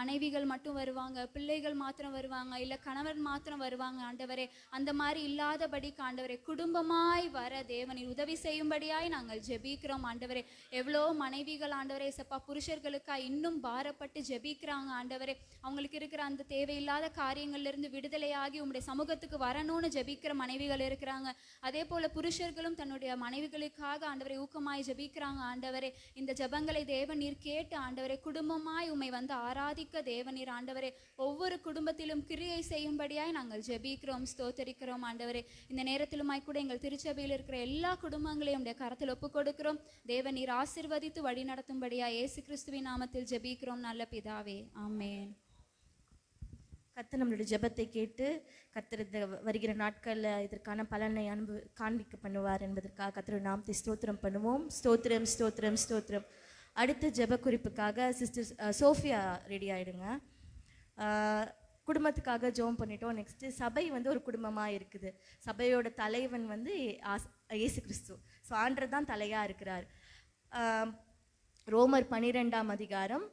மனைவிகள் மட்டும் வருவாங்க, பிள்ளைகள் மாத்திரம் வருவாங்க, இல்லை கணவன் மாத்திரம் வருவாங்க ஆண்டவரே. அந்த மாதிரி இல்லாதபடி ஆண்டவரே குடும்பமாய் வர தேவனீர் உதவி செய்யும்படியாய் நாங்கள் ஜெபிக்கிறோம் ஆண்டவரே. எவ்வளோ மனைவிகள் ஆண்டவரே ஏசப்பா புருஷர்களுக்காய் இன்னும் பாரப்பட்டு ஜெபிக்கிறாங்க ஆண்டவரே. அவங்களுக்கு இருக்கிற அந்த தேவையில்லாத காரியங்கள்ல இருந்து விடுதலையாகி உங்களுடைய சமூகத்துக்கு வரணும்னு ஜெபிக்கிற மனைவிகள் இருக்கிறாங்க. அதே போல புருஷர்களும் தன்னுடைய மனைவிகளுக்காக ஆண்டவரை ஊக்கமாய் ஜெபிக்கிறாங்க ஆண்டவரே. இந்த ஜெபங்களை தேவனீர் கேட்டு ஆண்டவரே குடும்பமாய் உம்மை வந்து ஆராதிக்க தேவனீர் ஆண்டவரே ஒவ்வொரு குடும்பத்திலும் கிரியை செய்யும்படியாய் நாங்கள் ஜெபிக்கிறோம், ஸ்தோத்தரிக்கிறோம் ஆண்டவரே. இந்த நேரத்திலுமாய் கூட எங்கள் திருச்சபையில் இருக்கிற எல்லா குடும்பங்களையும் உடைய கரத்தில் ஒப்பு கொடுக்கிறோம். தேவன் நீர் ஆசீர்வதித்து வழி நடத்தும்படியா இயேசு கிறிஸ்துவின் நாமத்தில் ஜெபிக்கிறோம் நல்ல பிதாவே, ஆமென். கர்த்தர் நம்மளுடைய ஜெபத்தை கேட்டு கர்த்தர் வருகிற நாட்களில் இதற்கான பலனை காண்பிக்க பண்ணுவார் என்பதற்காக கர்த்தர் நாமத்தை ஸ்தோத்திரம் பண்ணுவோம். ஸ்தோத்திரம் ஸ்தோத்திரம் ஸ்தோத்திரம். அடுத்த ஜெப குறிப்புக்காக சிஸ்டர் சோஃபியா ரெடி ஆகிடுங்க. குடும்பத்துக்காக ஜெபம் பண்ணிட்டோம். நெக்ஸ்ட்டு சபை வந்து ஒரு குடும்பமாக இருக்குது. சபையோட தலைவன் வந்து இயேசு கிறிஸ்து. ஸோ ஆண்டவர் தான் தலையாக இருக்கிறார். ரோமர் 12ஆம் அதிகாரம்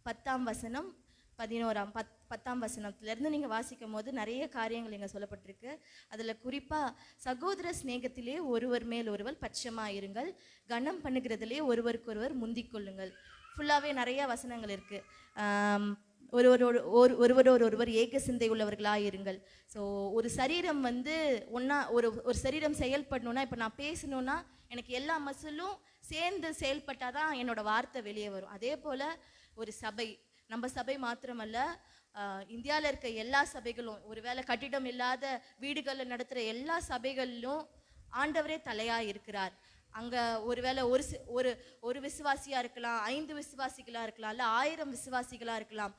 10ஆம் வசனம் 10ஆம் வசனத்திலேருந்து நீங்கள் வாசிக்கும் போது நிறைய காரியங்கள் இங்கே சொல்லப்பட்டிருக்கு. அதில் குறிப்பாக சகோதர ஸ்நேகத்திலே ஒருவர் மேல் ஒருவர் பட்சமாக இருங்கள், கனம் பண்ணுகிறதுலே ஒருவருக்கொருவர் முந்திக் கொள்ளுங்கள். ஃபுல்லாகவே நிறைய வசனங்கள் இருக்குது. ஒருவர் ஏக சிந்தை உள்ளவர்களாக இருங்கள். ஸோ ஒரு சரீரம் வந்து ஒன்றா ஒரு சரீரம் செயல்படணுன்னா, இப்போ நான் பேசணுன்னா எனக்கு எல்லா மசிலும் சேர்ந்து செயல்பட்டால் தான் என்னோட வார்த்தை வெளியே வரும். அதே போல் ஒரு சபை, நம்ம சபை மாத்திரமல்ல, இந்தியாவில் இருக்க எல்லா சபைகளும், ஒருவேளை கட்டிடம் இல்லாத வீடுகளில் நடத்துகிற எல்லா சபைகளிலும் ஆண்டவரே தலையாக இருக்கிறார். அங்கே ஒருவேளை ஒரு விசுவாசியாக இருக்கலாம், 5 விசுவாசிகளாக இருக்கலாம், இல்லை 1000 விசுவாசிகளாக இருக்கலாம்.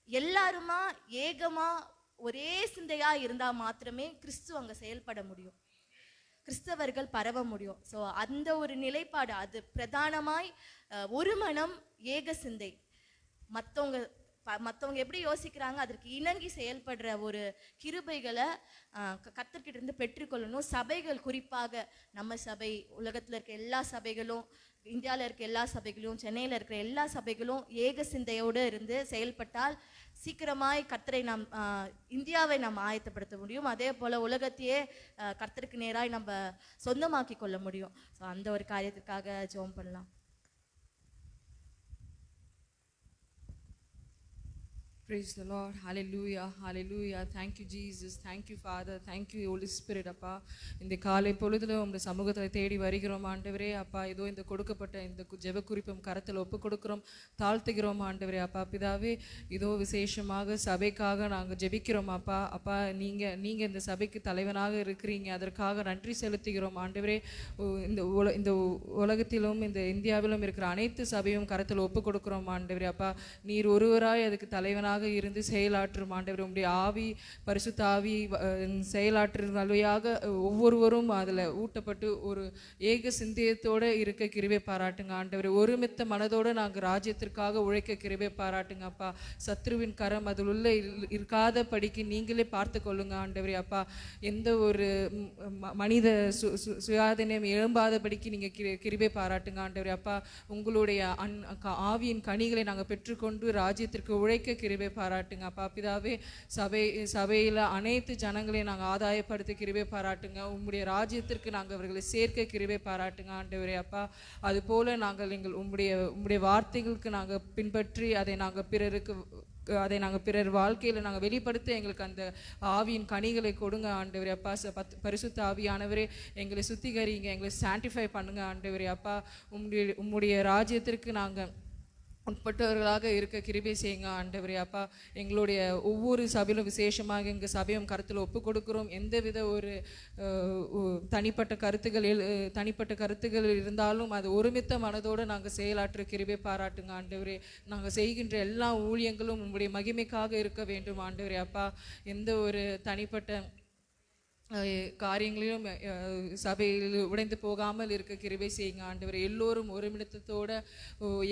எல்லாருமா ஏகமா ஒரே சிந்தையாக இருந்தால் மாத்திரமே கிறிஸ்து அங்கே செயல்பட முடியும், கிறிஸ்தவர்கள் பரவ முடியும். ஸோ அந்த ஒரு நிலைப்பாடு, அது பிரதானமாய் ஒரு மனம் ஏக சிந்தை. மற்றவங்க எப்படி யோசிக்கிறாங்க அதற்கு இணங்கி செயல்படுற ஒரு கிருபைகளை கர்த்தர்கிட்ட இருந்து பெற்றுக்கொள்ளணும். சபைகள், குறிப்பாக நம்ம சபை, உலகத்தில் இருக்க எல்லா சபைகளும், இந்தியாவில் இருக்க எல்லா சபைகளும், சென்னையில் இருக்கிற எல்லா சபைகளும் ஏக சிந்தையோடு இருந்து செயல்பட்டால் சீக்கிரமாய் கர்த்தரை இந்தியாவை நாம் ஆயத்தப்படுத்த முடியும். அதே போல் உலகத்தையே கர்த்தருக்கு நேராய் நம்ம சொந்தமாக்கி கொள்ள முடியும். ஸோ அந்த ஒரு காரியத்துக்காக ஜெபம் பண்ணலாம். Praise the Lord. Hallelujah. Hallelujah. Thank you, Jesus. Thank you, Father. Thank you, Holy Spirit. அப்பா இந்த காலை பொழுதுல உங்களுடைய சமூகத்தில் தேடி வருகிறோம் ஆண்டவரே. அப்பா இதோ இந்த கொடுக்கப்பட்ட இந்த ஜெப குறிப்பும் கரத்தில் ஒப்பு கொடுக்கிறோம், தாழ்த்துகிறோம் ஆண்டவரே. அப்பா பிதாவே, இதோ விசேஷமாக சபைக்காக நாங்கள் ஜெபிக்கிறோம் அப்பா. அப்பா நீங்க இந்த சபைக்கு தலைவனாக இருக்கிறீங்க, அதற்காக நன்றி செலுத்துகிறோம் ஆண்டவரே. இந்த உலகத்திலும் இந்த இந்தியாவிலும் இருக்கிற அனைத்து சபையும் கரத்தில் ஒப்பு கொடுக்கிறோம் ஆண்டவரே. அப்பா நீர் ஒருவராய் அதுக்கு தலைவனாக இருந்து செயலாற்றும் ஆண்டவர். உம்முடைய ஆவி, பரிசுத்த ஆவி செயலாற்றும் வழியாக ஒவ்வொருவரும் அதில் ஊட்டப்பட்டு ஒரு ஏக சிந்தியத்தோடு இருக்க கிருபை பாராட்டுங்க ஆண்டவர். ஒருமித்த மனதோடு நாங்கள் ராஜ்யத்திற்காக உழைக்க கிருபை பாராட்டுங்க அப்பா. சத்ருவின் கரம் அதில் உள்ள இருக்காத படிக்கு நீங்களே பார்த்து கொள்ளுங்க ஆண்டவரே. அப்பா எந்த ஒரு மனித சுயாதீனம் எழும்பாதபடிக்கு நீங்கள் கிருபை பாராட்டுங்க ஆண்டவரே. அப்பா உங்களுடைய ஆவியின் கனிகளை நாங்கள் பெற்றுக்கொண்டு ராஜ்யத்திற்கு உழைக்க கிருபை பாராட்டுங்க அப்பா. பிதாவே, சபையில் அனைத்து ஜனங்களையும் நாங்கள் ஆதாயப்படுத்த கிருபை பாராட்டுங்க. உம்முடைய ராஜ்யத்திற்கு நாங்கள் அவர்களை சேர்க்க கிருபை பாராட்டுங்க ஆண்டவரே. அப்பா அதுபோல நாங்கள் உம்முடைய வார்த்தைகளுக்கு நாங்கள் பின்பற்றி அதை நாங்கள் பிறர் வாழ்க்கையில் நாங்கள் வெளிப்படுத்த எங்களுக்கு அந்த ஆவியின் கனிகளை கொடுங்க ஆண்டவரே. அப்பா பரிசுத்த ஆவியானவரே, எங்களை சுத்திகரிங்க, எங்களை சாண்டிஃபை பண்ணுங்க ஆண்டவரே. அப்பா உம்முடைய ராஜ்யத்திற்கு நாங்கள் உட்பட்டவர்களாக இருக்க கிருபை செய்யுங்க ஆண்டவரே. அப்பா எங்களுடைய ஒவ்வொரு சபையிலும் விசேஷமாக எங்கள் சபையும் கருத்தில் ஒப்பு கொடுக்கிறோம். எந்தவித ஒரு தனிப்பட்ட கருத்துகள் இருந்தாலும் அது ஒருமித்த மனதோடு நாங்கள் செயலாற்ற கிருபை பாராட்டுங்க ஆண்டவரே. நாங்கள் செய்கின்ற எல்லா ஊழியங்களும் உங்களுடைய மகிமைக்காக இருக்க வேண்டும் ஆண்டவரே. அப்பா எந்த ஒரு தனிப்பட்ட காரியங்களிலும் சபையில் உடைந்து போகாமல் இருக்க கிருபை செய்யுங்க ஆண்டவர். எல்லோரும் ஒரு நிமித்தத்தோட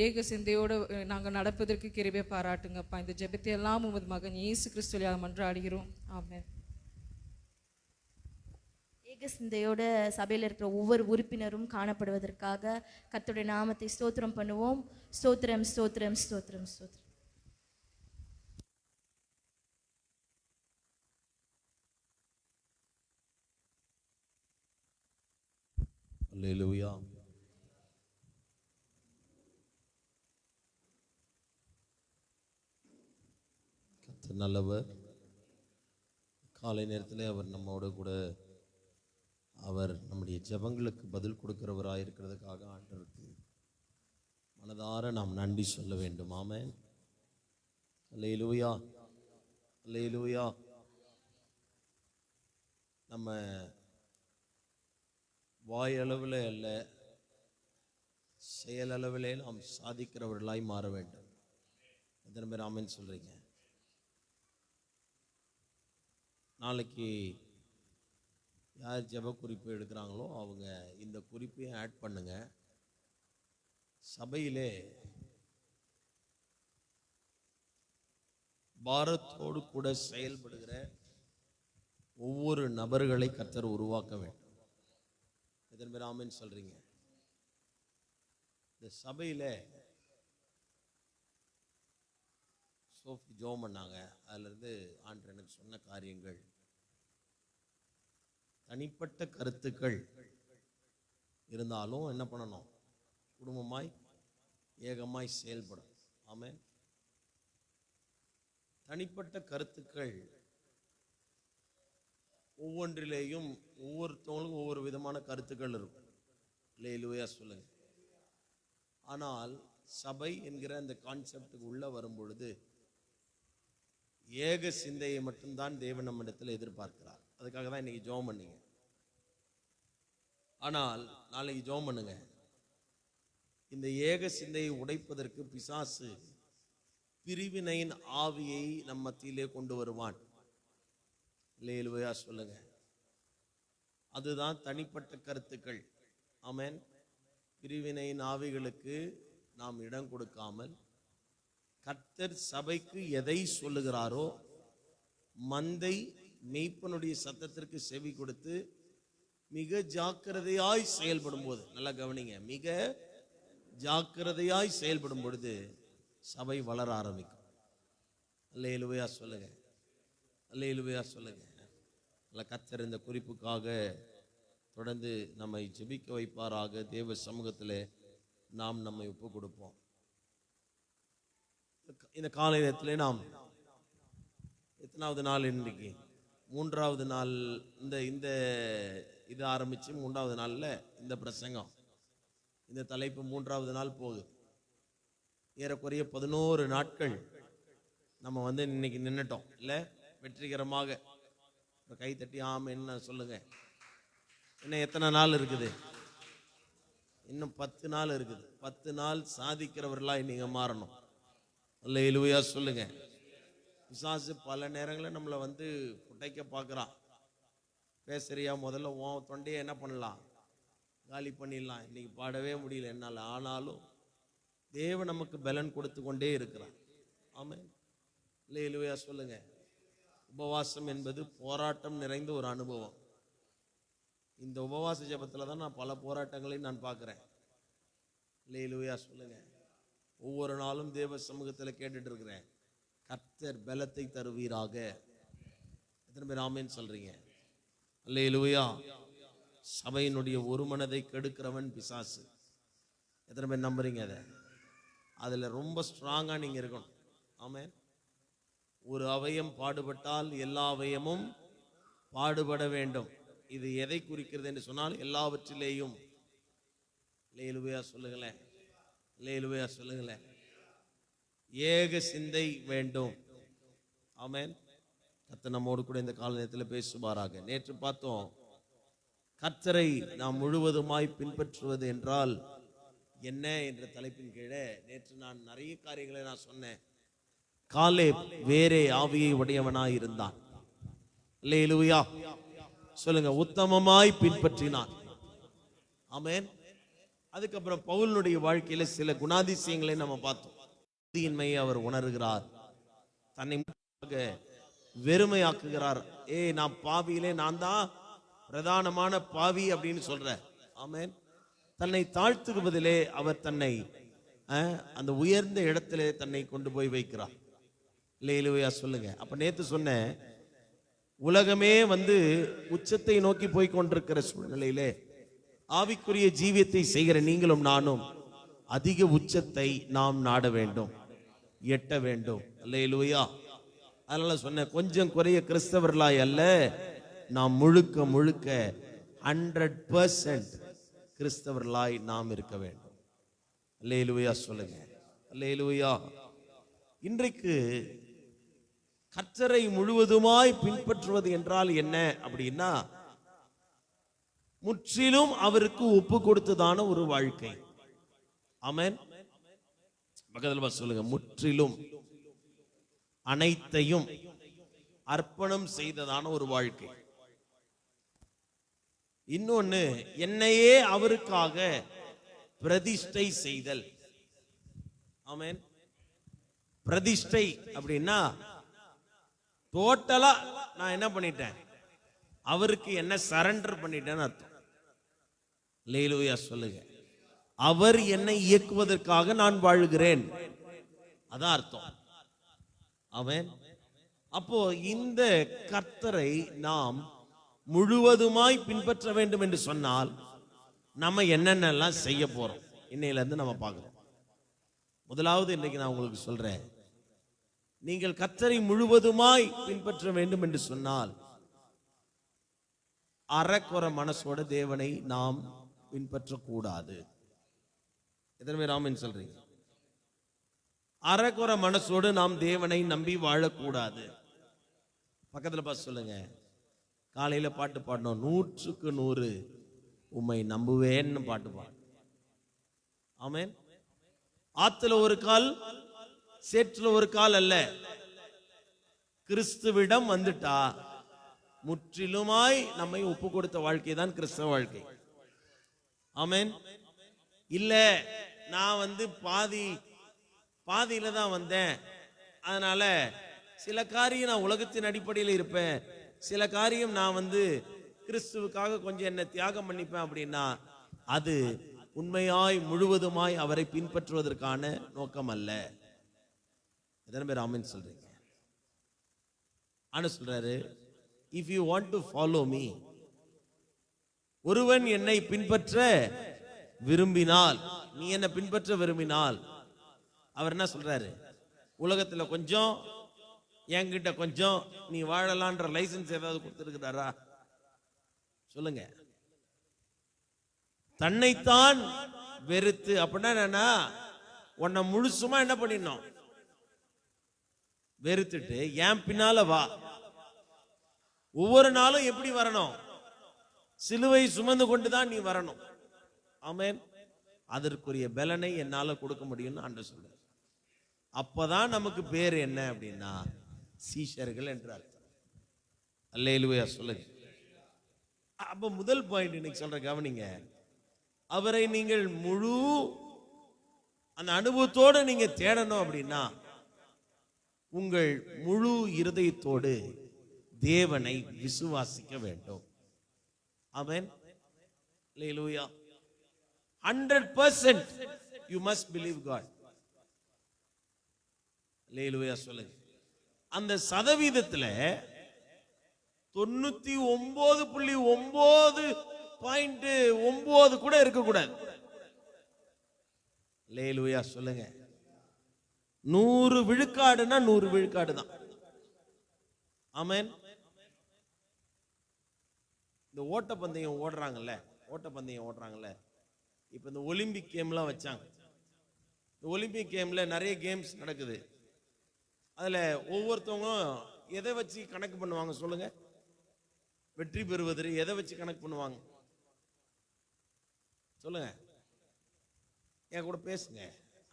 ஏக சிந்தையோடு நாங்கள் நடப்பதற்கு கிருபை பாராட்டுங்கப்பா. இந்த ஜெபத்தை எல்லாம் உமது மகன் இயேசு கிறிஸ்துவினால் மன்றாடுகிறோம். ஆமென். ஏக சிந்தையோட சபையில் இருக்கிற ஒவ்வொரு உறுப்பினரும் காணப்படுவதற்காக கர்த்தருடைய நாமத்தை ஸ்தோத்திரம் பண்ணுவோம். ஸ்தோத்திரம், ஸ்தோத்திரம், ஸ்தோத்திரம், ஸ்தோத்திரம். அல்லேலூயா. கர்த்தர் நல்லவர். காலை நேரத்தில் அவர் நம்மோடு கூட அவர் நம்முடைய ஜெபங்களுக்கு பதில் கொடுக்கிறவராக இருக்கிறதுக்காக ஆண்டவருக்கு மனதார நாம் நன்றி சொல்ல வேண்டும். ஆமென். அல்லேலூயா, அல்லேலூயா. நம்ம வாயளவில் அல்ல, செயலளவிலே நாம் சாதிக்கிறவர்களாய் மாற வேண்டும். எத்தனை பேர் ஆமென் சொல்றீங்க? நாளைக்கு யார் ஜெப குறிப்பு எடுக்கிறாங்களோ அவங்க இந்த குறிப்பையும் ஆட் பண்ணுங்க. சபையிலே பாரத்தோடு கூட செயல்படுகிற ஒவ்வொரு நபர்களை கர்த்தர் உருவாக்க வேண்டும். எத்தனை பேர் ஆமென் சொல்றீங்க? இந்த சபையில சோஃபி ஜோம் பண்ணாங்க. அதுல இருந்து ஆண்டவர் எனக்கு சொன்ன காரியங்கள், தனிப்பட்ட கருத்துக்கள் இருந்தாலும் என்ன பண்ணணும்? குடும்பமாய் ஏகமாய் செயல்படும். ஆமென். தனிப்பட்ட கருத்துக்கள் ஒவ்வொன்றிலேயும் ஒவ்வொருத்தவங்களுக்கும் ஒவ்வொரு விதமான கருத்துக்கள் இருக்கும். அல்லேலூயா சொல்லுங்க. ஆனால் சபை என்கிற அந்த கான்செப்டுக்கு உள்ள வரும் பொழுது ஏக சிந்தையை மட்டும்தான் தேவன் நம்மிடத்தில் எதிர்பார்க்கிறார். அதுக்காக தான் இன்னைக்கு ஜெபம் பண்ணீங்க. ஆனால் நாளைக்கு ஜெபம் பண்ணுங்க. இந்த ஏக சிந்தையை உடைப்பதற்கு பிசாசு பிரிவினையின் ஆவியை நம் மத்தியிலே கொண்டு வருவான். அல்லேலூயா சொல்லுங்க. அதுதான் தனிப்பட்ட கருத்துக்கள். ஆமென். பிரிவினையின் ஆவிகளுக்கு நாம் இடம் கொடுக்காமல் கர்த்தர் சபைக்கு எதை சொல்லுகிறாரோ மந்தை மெய்ப்பனுடைய சத்தத்திற்கு செவி கொடுத்து மிக ஜாக்கிரதையாய் செயல்படும் போது, நல்லா கவனிங்க, மிக ஜாக்கிரதையாய் செயல்படும் பொழுது சபை வளர ஆரம்பிக்கும். அல்லேலூயா சொல்லுங்க. அல்லேலூயா சொல்லுங்க. கர்த்தர் இந்த குறிப்புக்காக தொடர்ந்து நம்மை ஜெபிக்க வைப்பாராக. தேவ சமூகத்தில் நாம் நம்மை ஒப்பு கொடுப்போம். இந்த காலை நேரத்தில் நாம் எத்தனாவது நாள் இன்னைக்கு? 3வது நாள். இந்த இந்த இது ஆரம்பிச்சு 3வது நாள்ல இந்த பிரசங்கம், இந்த தலைப்பு 3வது நாள் போகுது. ஏறக்குறைய 11 நாட்கள் நம்ம வந்து இன்னைக்கு நின்னுட்டோம் இல்ல, வெற்றிகரமாக. கை தட்டி ஆம் என்ன சொல்லுங்க. இன்னும் எத்தனை நாள் இருக்குது? இன்னும் 10 நாள் இருக்குது. 10 நாள் சாதிக்கிறவர்களா நீங்க மாறணும். அல்லேலூயா சொல்லுங்க. பிசாசு பல நேரங்களில் நம்மளை வந்து புடைக்க பார்க்குறான். பேசுறியா, முதல்ல உன் தொண்டையை என்ன பண்ணலாம், காலி பண்ணிடலாம். இன்னைக்கு பாடவே முடியல என்னால், ஆனாலும் தேவன் நமக்கு பலன் கொடுத்து கொண்டே இருக்கிறான். ஆமென். அல்லேலூயா சொல்லுங்க. உபவாசம் என்பது போராட்டம் நிறைந்த ஒரு அனுபவம். இந்த உபவாச ஜெபத்தில் தான் நான் பல போராட்டங்களையும் நான் பார்க்குறேன். அல்லேலூயா சொல்லுங்க. ஒவ்வொரு நாளும் தேவ சமூகத்தில் கேட்டுட்டு இருக்கிறேன், கர்த்தர் பலத்தை தருவீராக. எத்தனை பேர் ஆமென் சொல்றீங்க? அல்லேலூயா. சபையினுடைய ஒரு மனதை கெடுக்கிறவன் பிசாசு. எத்தனை பேர் நம்புறீங்க? அதில் ரொம்ப ஸ்ட்ராங்காக நீங்கள் இருக்கணும். ஆமென். ஒரு அவயம் பாடுபட்டால் எல்லா அவயமும் பாடுபட வேண்டும். இது எதை குறிக்கிறது என்று சொன்னால் எல்லாவற்றிலேயும். அல்லேலூயா சொல்லுங்களேன். அல்லேலூயா சொல்லுங்களேன். ஏக சிந்தை வேண்டும். ஆமென். கர்த்தர் நம்மோடு கூட இந்த கால நேரத்தில் பேசுவாராக. நேற்று பார்த்தோம், கர்த்தரை நாம் முழுவதுமாய் பின்பற்றுவது என்றால் என்ன என்ற தலைப்பின் கீழே நேற்று நான் நிறைய காரியங்களை நான் சொன்னேன். காலேப் வேறே ஆவியை உடையவனாய் இருந்தான். அல்லேலூயா சொல்லுங்க. உத்தமமாய் பின்பற்றினான். ஆமென். அதுக்கப்புறம் பவுலுடைய வாழ்க்கையில சில குணாதிசயங்களை நம்ம பார்த்தோம். நீதியின்மையை அவர் உணர்கிறார், தன்னை வெறுமையாக்குகிறார். நான் பாவியிலே நான் தான் பிரதானமான பாவி அப்படின்னு சொல்ற. ஆமென். தன்னை தாழ்த்துவதிலே அவர் தன்னை அந்த உயர்ந்த இடத்திலே தன்னை கொண்டு போய் வைக்கிறார். அல்லேலூயா சொல்லுங்க. அப்ப நேத்து சொன்ன உலகமே வந்து உச்சத்தை நோக்கி போய் கொண்டிருக்கிற சூழ்நிலையிலே ஆவிக்குரிய ஜீவியத்தை செய்கிற நீங்களும் நானும் அதிக உச்சத்தை நாம் நாட வேண்டும், எட்ட வேண்டும். அல்லேலூயா. அதனால சொன்ன கொஞ்சம் குறைய கிறிஸ்தவர்களாய் அல்ல, நாம் முழுக்க முழுக்க 100% கிறிஸ்தவர்களாய் நாம் இருக்க வேண்டும். அல்லேலூயா சொல்லுங்க. அல்லேலூயா. இன்றைக்கு கர்த்தரை முழுவதுமாய் பின்பற்றுவது என்றால் என்ன அப்படின்னா, முற்றிலும் அவருக்கு ஒப்பு கொடுத்ததான ஒரு வாழ்க்கை. ஆமென். பக்கத்தில் சொல்லுங்க. முற்றிலும் அனைத்தையும் அர்ப்பணம் செய்ததான ஒரு வாழ்க்கை. இன்னொன்னு, என்னையே அவருக்காக பிரதிஷ்டை செய்தல். ஆமென். பிரதிஷ்டை அப்படின்னா டோட்டலா நான் என்ன பண்ணிட்டேன், அவருக்கு என்ன சரண்டர் பண்ணிட்டேன்னு அர்த்தம். அல்லேலூயா சொல்லுங்க. அவர் என்னை இயக்குவதற்காக நான் வாழுகிறேன், அதான் அர்த்தம். ஆமென். அப்போ இந்த கர்த்தரை நாம் முழுவதுமாய் பின்பற்ற வேண்டும் என்று சொன்னால் நம்ம என்னென்னலாம் செய்ய போறோம் இன்னையில இருந்து நம்ம பார்க்கிறோம். முதலாவது இன்னைக்கு நான் உங்களுக்கு சொல்றேன், நீங்கள் கர்த்தரை முழுவதுமாய் பின்பற்ற வேண்டும் என்று சொன்னால் அறக்குற மனசோட தேவனை நாம் பின்பற்றக்கூடாது. எத்தனை பேர் ஆமென் சொல்றீங்க? அறக்குற மனசோடு நாம் தேவனை நம்பி வாழக்கூடாது. பக்கத்துல பார்த்து சொல்லுங்க. காலையில பாட்டு பாடணும், 100க்கு 100 உம்மை நம்புவேன்னு பாட்டு பாடு. ஆமென். ஆத்துல ஒரு கால் சேற்றுல ஒரு கால் அல்ல, கிறிஸ்துவிடம் வந்துட்டா முற்றிலுமாய் நம்மை ஒப்பு கொடுத்த வாழ்க்கை தான் கிறிஸ்தவ வாழ்க்கை. ஆமென். இல்ல நான் வந்து பாதியில தான் வந்தேன், அதனால சில காரியம் நான் உலகத்தின் அடிப்படையில் இருப்பேன், சில காரியம் நான் வந்து கிறிஸ்துவுக்காக கொஞ்சம் என்ன தியாகம் பண்ணிப்பேன் அப்படின்னா அது உண்மையாய் முழுவதுமாய் அவரை பின்பற்றுவதற்கான நோக்கம் அல்ல. எத்தனை பேர் ஆமென் சொல்றீங்க? ஆனா சொல்றாரு, if you want to follow me, ஒருவன் என்னை பின்பற்ற விரும்பினால், நீ என்ன பின்பற்ற விரும்பினால், அவர் என்ன சொல்றாரு, உலகத்துல கொஞ்சம் என்கிட்ட கொஞ்சம் நீ வாழலான்ற லைசன்ஸ் ஏதாவது கொடுத்துருக்கிறாரா? சொல்லுங்க. தன்னைத்தான் வெறுத்து அப்படின்னா என்னன்னா, உன்னை முழுசுமா என்ன பண்ணிடணும்? வெறுத்துட்டு என் பின்னால வா. ஒவ்வொரு நாளும் எப்படி வரணும்? சிலுவை சுமந்து கொண்டுதான் நீ வரணும். ஆமென். அதற்குரிய பலனை என்னால கொடுக்க முடியும்னு ஆண்டவர் சொல்றார். அப்பதான் நமக்கு பேர் என்ன அப்படின்னா சீஷர்கள் என்றார். அல்லேலூயா சொல்லுங்க. அப்ப முதல் பாயிண்ட் இன்னைக்கு சொல்ற கவனிங்க. அவரை நீங்கள் முழு அந்த அனுபவத்தோடு நீங்க தேடணும் அப்படின்னா உங்கள் முழு இருதயத்தோடு தேவனை விசுவாசிக்க வேண்டும். ஆமென். அல்லேலூயா. 100% you must believe God. அல்லேலூயா சொல்லுங்க. அந்த சதவீதத்துல 99.9 கூட இருக்கக்கூடாது. அல்லேலூயா சொல்லுங்க. 100 விழுக்காடுனா 100 விழுக்காடு தான். ஆமென். இந்த ஓட்டப்பந்தயம் ஓடுறாங்கல்ல, இப்ப இந்த ஒலிம்பிக் கேம்லாம் வச்சாங்க. இந்த ஒலிம்பிக் கேம்ல நிறைய கேம்ஸ் நடக்குது. அதுல ஒவ்வொருத்தவங்க எதை வச்சு கணக்கு பண்ணுவாங்க சொல்லுங்க? வெற்றி பெறுவது எதை வச்சு கணக்கு பண்ணுவாங்க சொல்லுங்க? என் கூட பேசுங்க.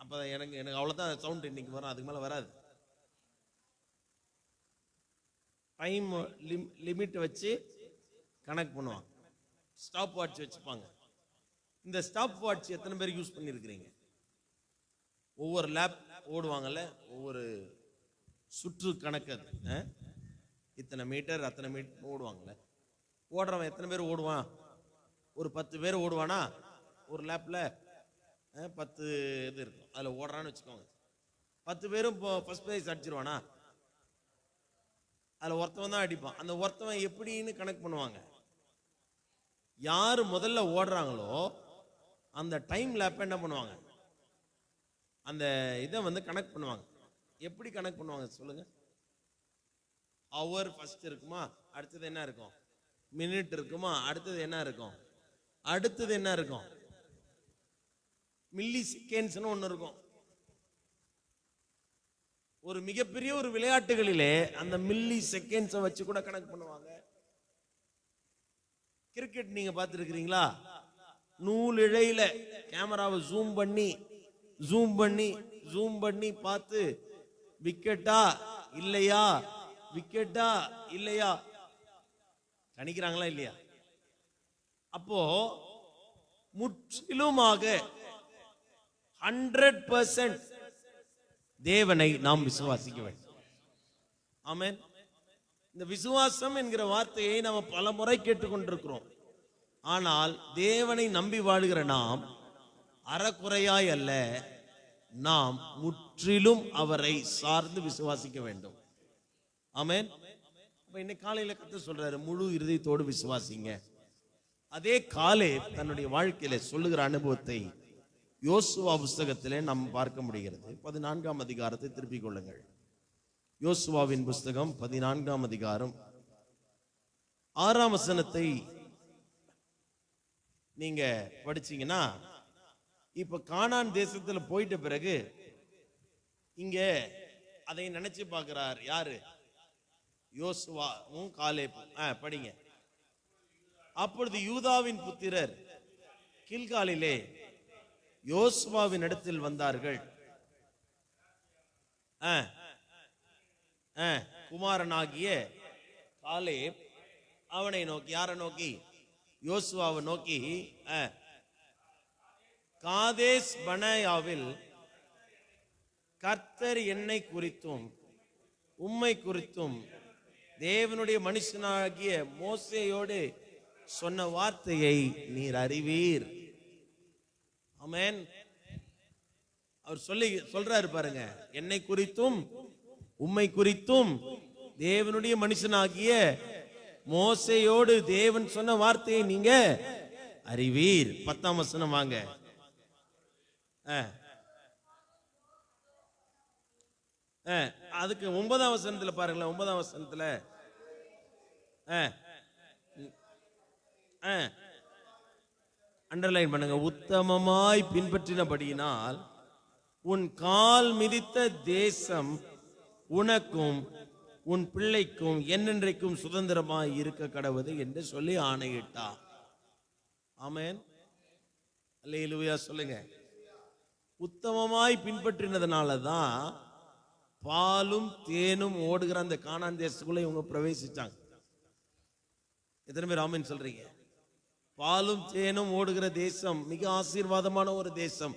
அப்ப எனக்கு அவ்வளவுதான் சவுண்ட் இன்னைக்கு வரும், அதுக்கு மேல வராது. டைம் லிமிட் வச்சு கணக்கு பண்ணுவாங்க. ஸ்டாப் வாட்ச் வச்சுப்பாங்க. இந்த ஸ்டாப் வாட்ச் எத்தனை பேர் யூஸ் பண்ணிருக்கிறீங்க? ஒவ்வொரு லேப் ஓடுவாங்கல்ல, ஒவ்வொரு சுற்று கணக்கு, இத்தனை மீட்டர் அத்தனை மீட்டர் ஓடுவாங்கல்ல. ஓடுறவன் எத்தனை பேர் ஓடுவான்? ஒரு 10 பேர் ஓடுவானா? ஒரு லேப்ல 10 இது இருக்கும். அதுல ஓடுறான்னு வச்சுக்கோங்க. 10 பேரும் ஃபர்ஸ்ட் பிரைஸ் அடிச்சிருவானா? அதுல ஒருத்தவன் தான் அடிப்பான். அந்த ஒருத்தவன் எப்படின்னு கணக்கு பண்ணுவாங்க. யாரு முதல்ல ஓடுறாங்களோ அந்த டைம் லேப் என்ன பண்ணுவாங்க? அந்த இதை கணக்கு பண்ணுவாங்க. எப்படி கணக்கு பண்ணுவாங்க சொல்லுங்க? ஹவர் ஃபர்ஸ்ட் இருக்குமா, அடுத்தது என்ன இருக்கும்? மினிட் இருக்குமா, அடுத்தது என்ன இருக்கும்? அடுத்தது என்ன இருக்கும்? மில்லி செகண்ட்ஸ்னு ஒன்று இருக்கும். ஒரு மிகப்பெரிய ஒரு விளையாட்டுகளிலே அந்த மில்லி செகண்ட்ஸை வச்சு கூட கணக்கு பண்ணுவாங்க. கிரிக்கெட் நீங்க பார்த்துருக்கிறீங்களா? நூல் இழையில கேமராவை ஜூம் பண்ணி பார்த்து விக்கெட்டா இல்லையா, விக்கெட்டா இல்லையா கணிக்கிறாங்களா இல்லையா? அப்போ முற்றிலுமாக 100% தேவனை நாம் விசுவாசிக்க வேண்டும். ஆமென். இந்த விசுவாசம் என்கிற வார்த்தையை நாம் பல முறை கேட்டுக்கொண்டிருக்கிறோம். ஆனால் தேவனை நம்பி வாழுகிற நாம் அறக்குறையாய் அல்ல, நாம் முற்றிலும் அவரை சார்ந்து விசுவாசிக்க வேண்டும். ஆமென். இன்னைக்கு காலையில கர்த்தர் சொல்றாரு, முழு இருதயத்தோடு விசுவாசிங்க. அதே காலேப் தன்னுடைய வாழ்க்கையில சொல்லுகிற அனுபவத்தை யோசுவா புஸ்தகத்திலே நாம் பார்க்க முடிகிறது. 14ஆம் அதிகாரத்தை திருப்பிக் கொள்ளுங்கள். யோசுவாவின் புஸ்தகம் 14ஆம் அதிகாரம் 6ஆம் வசனத்தை நீங்க படிச்சீங்கன்னா, இப்ப கானான் தேசத்துல போயிட்ட பிறகு இங்க அதை நினைச்சு பார்க்கிறார். யாரு? யோசுவாவும் காலேபும். படிங்க. அப்பொழுது யூதாவின் புத்திரர் கில்காலிலே யோசுவாவின் இடத்தில் வந்தார்கள். குமாரனாகிய காலேப் அவனை நோக்கி, யாரை நோக்கி? யோசுவாவை நோக்கி, காதேஸ் பர்னேயாவில் கர்த்தர் என்னை குறித்தும் உம்மை குறித்தும் தேவனுடைய மனுஷனாகிய மோசேயோடு சொன்ன வார்த்தையை நீர் அறிவீர். ஆமென். அவர் சொல்றாரு பாருங்க, என்னை குறித்தும் உம்மை குறித்தும் தேவனுடைய மனுஷனாகிய மோசேயோடு தேவன் சொன்ன வார்த்தையை நீங்க அறிவீர். 10ஆம் வசனம் வாங்க. அதுக்கு 9ஆம் வசனத்துல பாருங்களேன். 9ஆம் வசனத்துல அண்டர்லைன் பண்ணுங்க. உத்தமமாய் பின்பற்றினபடியினால் உன் கால் மிதித்த தேசம் உனக்கும் உன் பிள்ளைக்கும் என்னென்றைக்கும் சுதந்திரமாய் இருக்க கடவுது என்று சொல்லி ஆணையிட்டார். ஆமென். அல்லேலூயா சொல்லுங்க. உத்தமமாய் பின்பற்றினதுனால தான் பாலும் தேனும் ஓடுகிற அந்த கானான் தேசத்துக்குள்ள இவங்க பிரவேசிச்சாங்க. எத்தனை பேர் ஆமென் சொல்றீங்க? பாலும் தேனும் ஓடுகிற தேசம் மிக ஆசீர்வாதமான ஒரு தேசம்.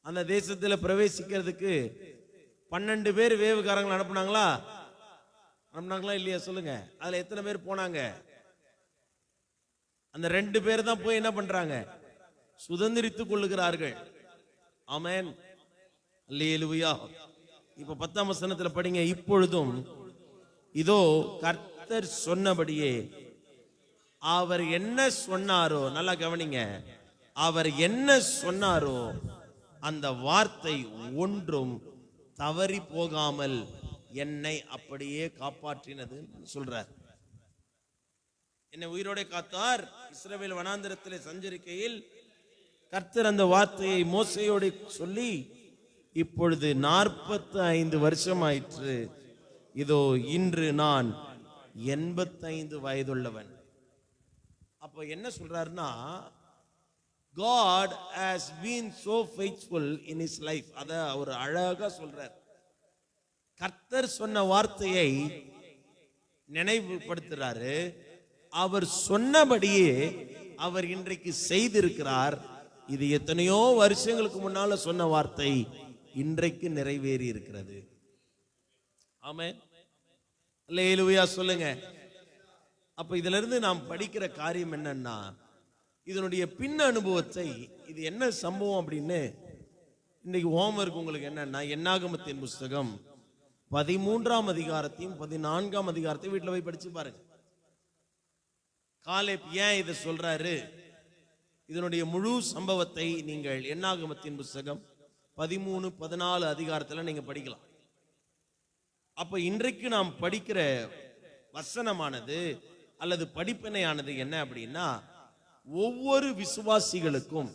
அந்த தேசத்துல பிரவேசிக்கிறதுக்கு 12 பேர் வேவுகாரங்களை அனுப்புனாங்களா இல்லையா சொல்லுங்க. அதுல எத்தனை பேர் போனாங்க? அந்த 2 பேர் தான் போய் என்ன பண்றாங்க? சுதந்திரித்துக் கொள்ளுகிறார்கள். ஆமென். அல்லேலூயா. இப்ப 10ஆம் வசனத்துல படிங்க. இப்பொழுதும் இதோ கர்த்தர் சொன்னபடியே அவர் என்ன சொன்னாரோ, நல்லா கவனிங்க, அவர் என்ன சொன்னாரோ அந்த வார்த்தை ஒன்றும் தவறி போகாமல் என்னை அப்படியே காப்பாற்றினது சொல்றார். என்னை உயிரோட காத்தார். இஸ்ரவேல் வனாந்திரத்திலே சஞ்சரிக்கையில் கர்த்தர் அந்த வார்த்தையை மோசேயோடு சொல்லி இப்பொழுது 45 வருஷம் ஆயிற்று. இதோ இன்று நான் 85 வயதுள்ளவன். அப்ப என்ன சொல்றாருன்னா, God has been so faithful in his life. அத அவர் அழகா சொல்றார். கர்த்தர் சொன்ன வார்த்தையை நினைவுபடுத்துறாரு. அவர் சொன்னபடியே அவர் இன்றைக்கு செய்திருக்கிறார். இது எத்தனையோ வருஷங்களுக்கு முன்னால சொன்ன வார்த்தை இன்றைக்கு நிறைவேறி இருக்கிறது. ஆமென். அல்லேலூயா சொல்லுங்க. அப்ப இதுல இருந்து நாம் படிக்கிற காரியம் என்னன்னா, இதனுடைய பின் அனுபவத்தை, இது என்ன சம்பவம் அப்படின்னு இன்னைக்கு ஹோம்வொர்க் உங்களுக்கு என்னன்னா, என்னாகமத்தின் புஸ்தகம் 13ஆம் அதிகாரத்தையும் 14ஆம் அதிகாரத்தையும் வீட்டுல போய் படிச்சு பாருங்க. காலேப் ஏன் இதை சொல்றாரு, இதனுடைய முழு சம்பவத்தை நீங்கள் என்னாகமத்தின் புஸ்தகம் 13, 14 அதிகாரத்துல நீங்க படிக்கலாம். அப்ப இன்றைக்கு நாம் படிக்கிற வசனமானது அல்லது படிப்பினையானது என்ன அப்படின்னா, ஒவ்வொரு விசுவாசிகளுக்கும்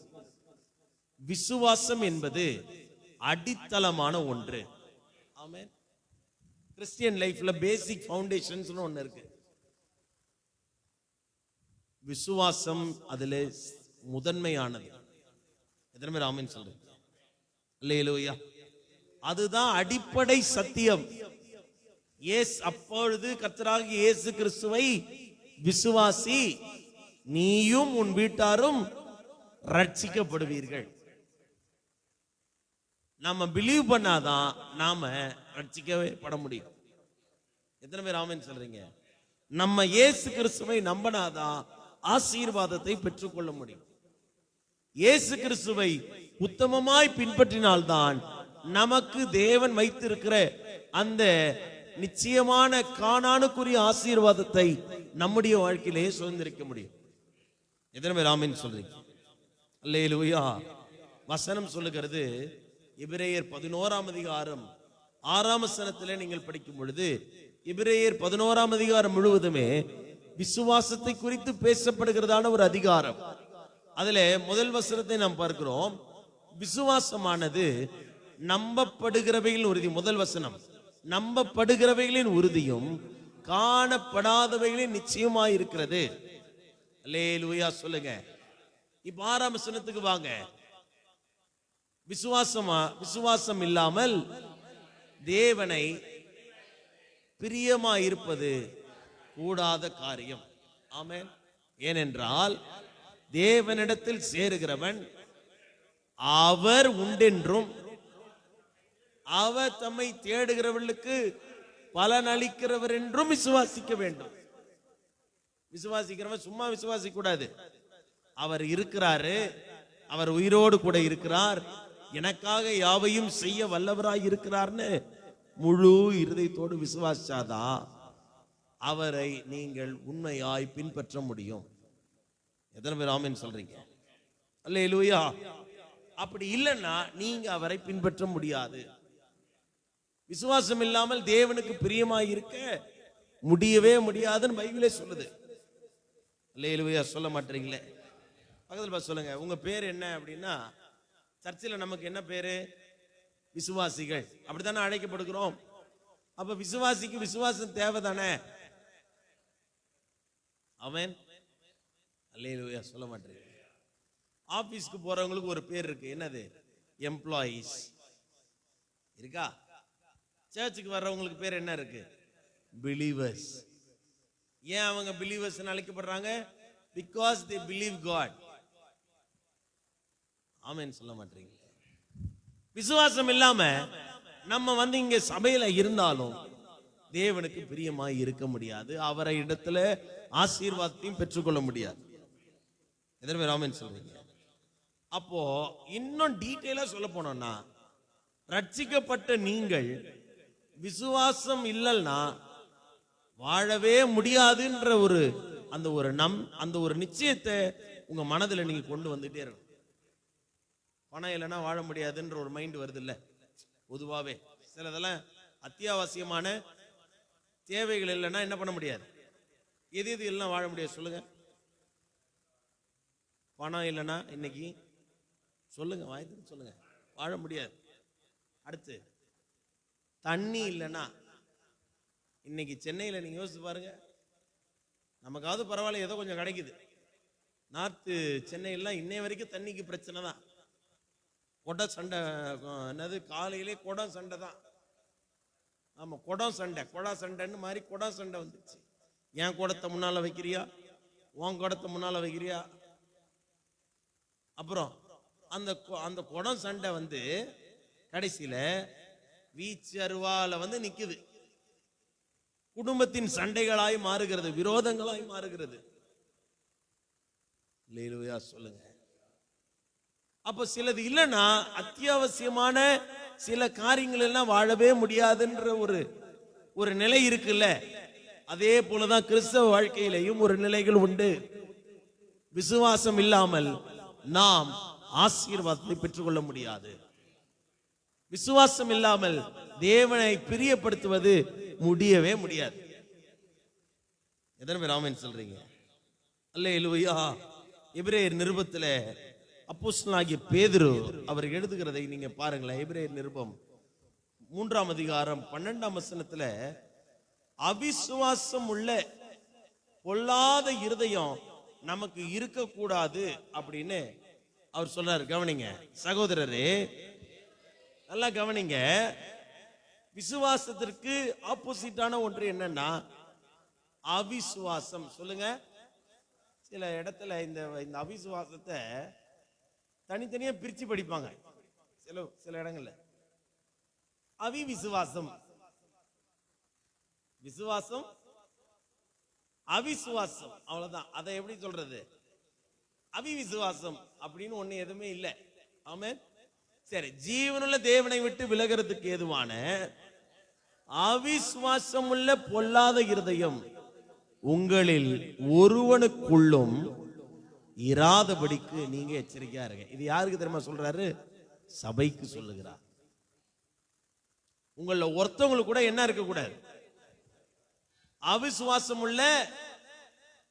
விசுவாசம் என்பது அடித்தளமான ஒன்று. ஆமென். கிறிஸ்டியன் லைஃப்ல பேசிக் ஃபவுண்டேஷன்ஸ் ஒன்னு இருக்கு. விசுவாசம் அதுல முதன்மையானது. எத்தனை பேர் ஆமென் சொல்றீங்க? அல்லேலூயா. அதுதான் அடிப்படை சத்தியம். அப்பொழுது கர்த்தராகிய இயேசு கிறிஸ்துவை விசுவாசி, நீயும் உன் வீட்டாரும் ரட்சிக்கப்படுவீர்கள். நாம பிலீவ் பண்ணாதான் நாம ரட்சிக்கவே பட முடியும். எத்தனை பேர் ஆமென் சொல்றீங்க? நம்ம இயேசு கிறிஸ்துவை நம்பினாதான் ஆசீர்வாதத்தை பெற்றுக்கொள்ள முடியும். இயேசு கிறிஸ்துவை உத்தமமாய் பின்பற்றினால்தான் நமக்கு தேவன் வைத்திருக்கிற அந்த நிச்சயமான கானானுக்குரிய ஆசீர்வாதத்தை நம்முடைய வாழ்க்கையிலேயே சுதந்திரிக்க முடியும். எத்தனை பேர் ஆமென் சொல்றீங்க? அல்லேலூயா. வசனம் சொல்லுகிறது, எபிரேயர் 11ஆம் அதிகாரம் 6ஆம் வசனத்திலே நீங்கள் படிக்கும் பொழுது, எபிரேயர் 11ஆம் அதிகாரம் முழுவதுமே விசுவாசத்தை குறித்து பேசப்படுகிறதான ஒரு அதிகாரம். அதுல முதல் வசனத்தை நாம் பார்க்கிறோம். விசுவாசமானது நம்பப்படுகிறவைகளின் உறுதி. முதல் வசனம், நம்பப்படுகிறவைகளின் உறுதியும் காணப்படாதவைகளின் நிச்சயமாய் இருக்கிறது. அல்லேலூயா சொல்லுங்க. இப்ப 6ஆம் வசனத்துக்கு வாங்க. விசுவாசம் இல்லாமல் தேவனை பிரியமாயிருப்பது கூடாத காரியம். ஆமென். ஏனென்றால் தேவனிடத்தில் சேருகிறவன் அவர் உண்டென்றும் அவர் தம்மை தேடுகிறவர்களுக்கு பலன் அளிக்கிறவர் என்றும் விசுவாசிக்க வேண்டும். விசுவாசிக்கிறவன் சும்மா விசுவாசிக்க கூடாது. அவர் இருக்கிறாரு, அவர் உயிரோடு கூட இருக்கிறார், எனக்காக யாவையும் செய்ய வல்லவராய் இருக்கிறார்னு முழு இருதயத்தோடு விசுவாசிச்சாதான் அவரை நீங்கள் உண்மையாய் பின்பற்ற முடியும். எத்தனை பேர் ஆமென் சொல்றீங்க? அல்லேலூயா. அப்படி இல்லைன்னா நீங்க அவரை பின்பற்ற முடியாது. விசுவாசம் இல்லாமல் தேவனுக்கு பிரியமாய் இருக்க முடியவே முடியாதுன்னு பைபிளே சொல்லுது. அல்லேலூயா சொல்ல மாட்டீங்களே? பக்கத்தில் பார்த்து சொல்லுங்க, உங்க பேர் என்ன அப்படின்னா, சர்ச்சில் நமக்கு என்ன பேரு? விசுவாசிகள். அப்படித்தானே அழைக்கப்படுகிறோம். அப்ப விசுவாசிக்கு விசுவாசம் தேவைதானே? ஆமென். அல்லேலூயா சொல்ல மாட்டீங்க. ஆபீஸ்க்கு போறவங்களுக்கு ஒரு பேர் இருக்கு, என்னது? எம்ப்ளாயீஸ் இருக்கா? சர்ச்சுக்கு வர்றவங்களுக்கு பேர் என்ன இருக்கு? பிலீவர்ஸ். ஏன் அவங்க பிலீவர்ஸ் அழைக்கப்படுறாங்க? Because they believe God. Amen சொல்ல மாட்டீங்க. விசுவாசம் இல்லாம நம்ம இங்க சபையில இருந்தாலும் தேவனுக்கு பிரியமாய் இருக்க முடியாது. அவரை இடத்துல ஆசீர்வாதத்தையும் பெற்றுக்கொள்ள முடியாது. எதற்கு ஆமென் சொல்றீங்க? அப்போ இன்னும் டீட்டெயிலா சொல்ல போனோம்னா, ரட்சிக்கப்பட்ட நீங்கள் விசுவாசம் இல்லைன்னா வாழவே முடியாதுன்ற அந்த ஒரு நிச்சயத்தை உங்க மனதில் நீங்க கொண்டு வந்துட்டே இருக்கணும். பணம் இல்லைன்னா வாழ முடியாதுன்ற ஒரு மைண்ட் வருது இல்ல? பொதுவாவே சிலதெல்லாம் அத்தியாவசியமான தேவைகள் இல்லைன்னா என்ன பண்ண முடியாது? எது எது இல்லைன்னா வாழ முடியாது சொல்லுங்க? பணம் இல்லைன்னா இன்னைக்கு சொல்லுங்க, வாய்த்து சொல்லுங்க, வாழ முடியாது. அடுத்து தண்ணி இல்லைன்னா, இன்னைக்கு சென்னையில் நீங்க யோசிச்சு பாருங்க, நமக்காவது பரவாயில்ல ஏதோ கொஞ்சம் கிடைக்குது. நார்த்து சென்னையெல்லாம் இன்னை வரைக்கும் தண்ணிக்கு பிரச்சனை தான். கொடை சண்டை, என்னது காலையிலே குடம் சண்டை தான். ஆமா, குடம் சண்டை, குடா சண்டைன்னு மாதிரி குடம் சண்டை வந்துச்சு. என் குடத்தை முன்னால வைக்கிறியா, உன் குடத்தை முன்னால வைக்கிறியா? அப்புறம் அந்த குடம் சண்டை கடைசியில வீச்சு அருவால நிக்குது. குடும்பத்தின் சண்டைகளாய் மாறுகிறது, விரோதங்களாய் மாறுகிறது. அல்லேலூயா சொல்லுங்க. அப்ப சிலது இல்லைன்னா அத்தியாவசியமான சில காரியங்கள் எல்லாம் வாழவே முடியாதுன்ற ஒரு நிலை இருக்குல்ல? அதே போலதான் கிறிஸ்தவ வாழ்க்கையிலையும் ஒரு நிலைகள் உண்டு. விசுவாசம் இல்லாமல் நாம் ஆசீர்வாதத்தை பெற்றுக்கொள்ள முடியாது. விசுவாசம் இல்லாமல் தேவனை பிரியப்படுத்துவது முடியவே முடியாது. எத்தனை பேர் ஆமென் சொல்றீங்க? அல்லேலூயா. எபிரேயர் நிருபத்தில் அப்போஸ்தலனாகிய பேதுரு அவர் எழுதுகிறதை நீங்க பாருங்களேன். எபிரேயர் நிருபம் 3ஆம் அதிகாரம் 12ஆம் வசனத்துல, அவிசுவாசம் உள்ள பொல்லாத இருதயம் நமக்கு இருக்கக்கூடாது அப்படின்னு அவர் சொல்றாரு. கவனிங்க சகோதரரே, நல்லா கவனிங்க. விசுவாசத்திற்கு ஆப்போசிட்டான ஒன்று என்னன்னா அவிசுவாசம். சொல்லுங்க. சில இடத்துல இந்த அவிசுவாசத்தை தனித்தனியா பிரிச்சு படிப்பாங்க. சில இடங்கள்ல அவிசுவாசம், விசுவாசம், அவிசுவாசம், அவ்வளவுதான். அதை எப்படி சொல்றது? அவிசுவாசம் அப்படின்னு ஒண்ணு எதுவுமே இல்லை. ஆமென். சரி, ஜீவனுள்ள தேவனை விட்டு விலகிறதுக்கு ஏதுவான அவிசுவாசம் உள்ள பொல்லாத இருதயம் உங்களில் ஒருவனுக்குள்ளும் இராதபடிக்கு நீங்க எச்சரிக்கையா இருங்க. இது யாருக்கு தெரியுமா சொல்றாரு? சபைக்கு சொல்லுகிறார். உங்கள ஒருத்தவங்களுக்கு கூட என்ன இருக்க கூடாது? அவிசுவாசம் உள்ள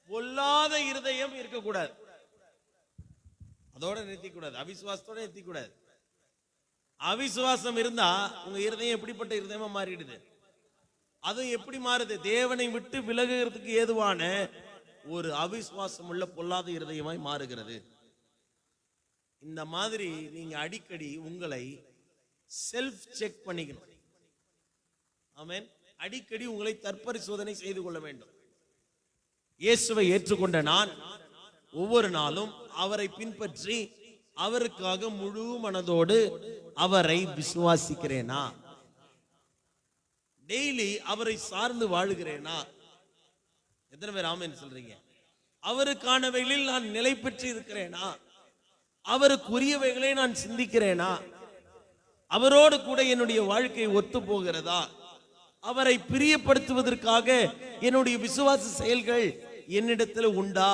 பொல்லாத இருதயம் இருக்கக்கூடாது. அதோட நிறுத்தி கூடாது, அவிசுவாசத்தோட நிறுத்தி கூடாது. அவிசுவாசம் இருந்தா உங்க இருதயம் எப்படிப்பட்ட இருதயமா மாறிடுது? அது எப்படி மாறுது? தேவனை விட்டு விலகுறதுக்கு ஏதுவான ஒரு அவிசுவாசம் உள்ள பொல்லாத இருதயமாய் மாறுகிறது. இந்த மாதிரி நீங்க அடிக்கடி உங்களை செல்ஃப் செக் பண்ணிக்கணும். ஆமென். அடிக்கடி உங்களை தற்பரிசோதனை செய்து கொள்ள வேண்டும். இயேசுவை ஏற்றுக்கொண்ட நான் ஒவ்வொரு நாளும் அவரை பின்பற்றி அவருக்காக முழு மனதோடு அவரை விசுவாசிக்கிறேனா? டெய்லி அவரை சார்ந்து வாழுகிறேனா? எத்தனை பேர் ஆமென் சொல்றீங்க? அவருக்கானவைகளில் நான் நிலை பெற்று இருக்கிறேனா? அவருக்குரியவைகளை நான் சிந்திக்கிறேனா? அவரோடு கூட என்னுடைய வாழ்க்கை ஒத்து போகிறதா? அவரை பிரியப்படுத்துவதற்காக என்னுடைய விசுவாச செயல்கள் என்னிடத்தில் உண்டா?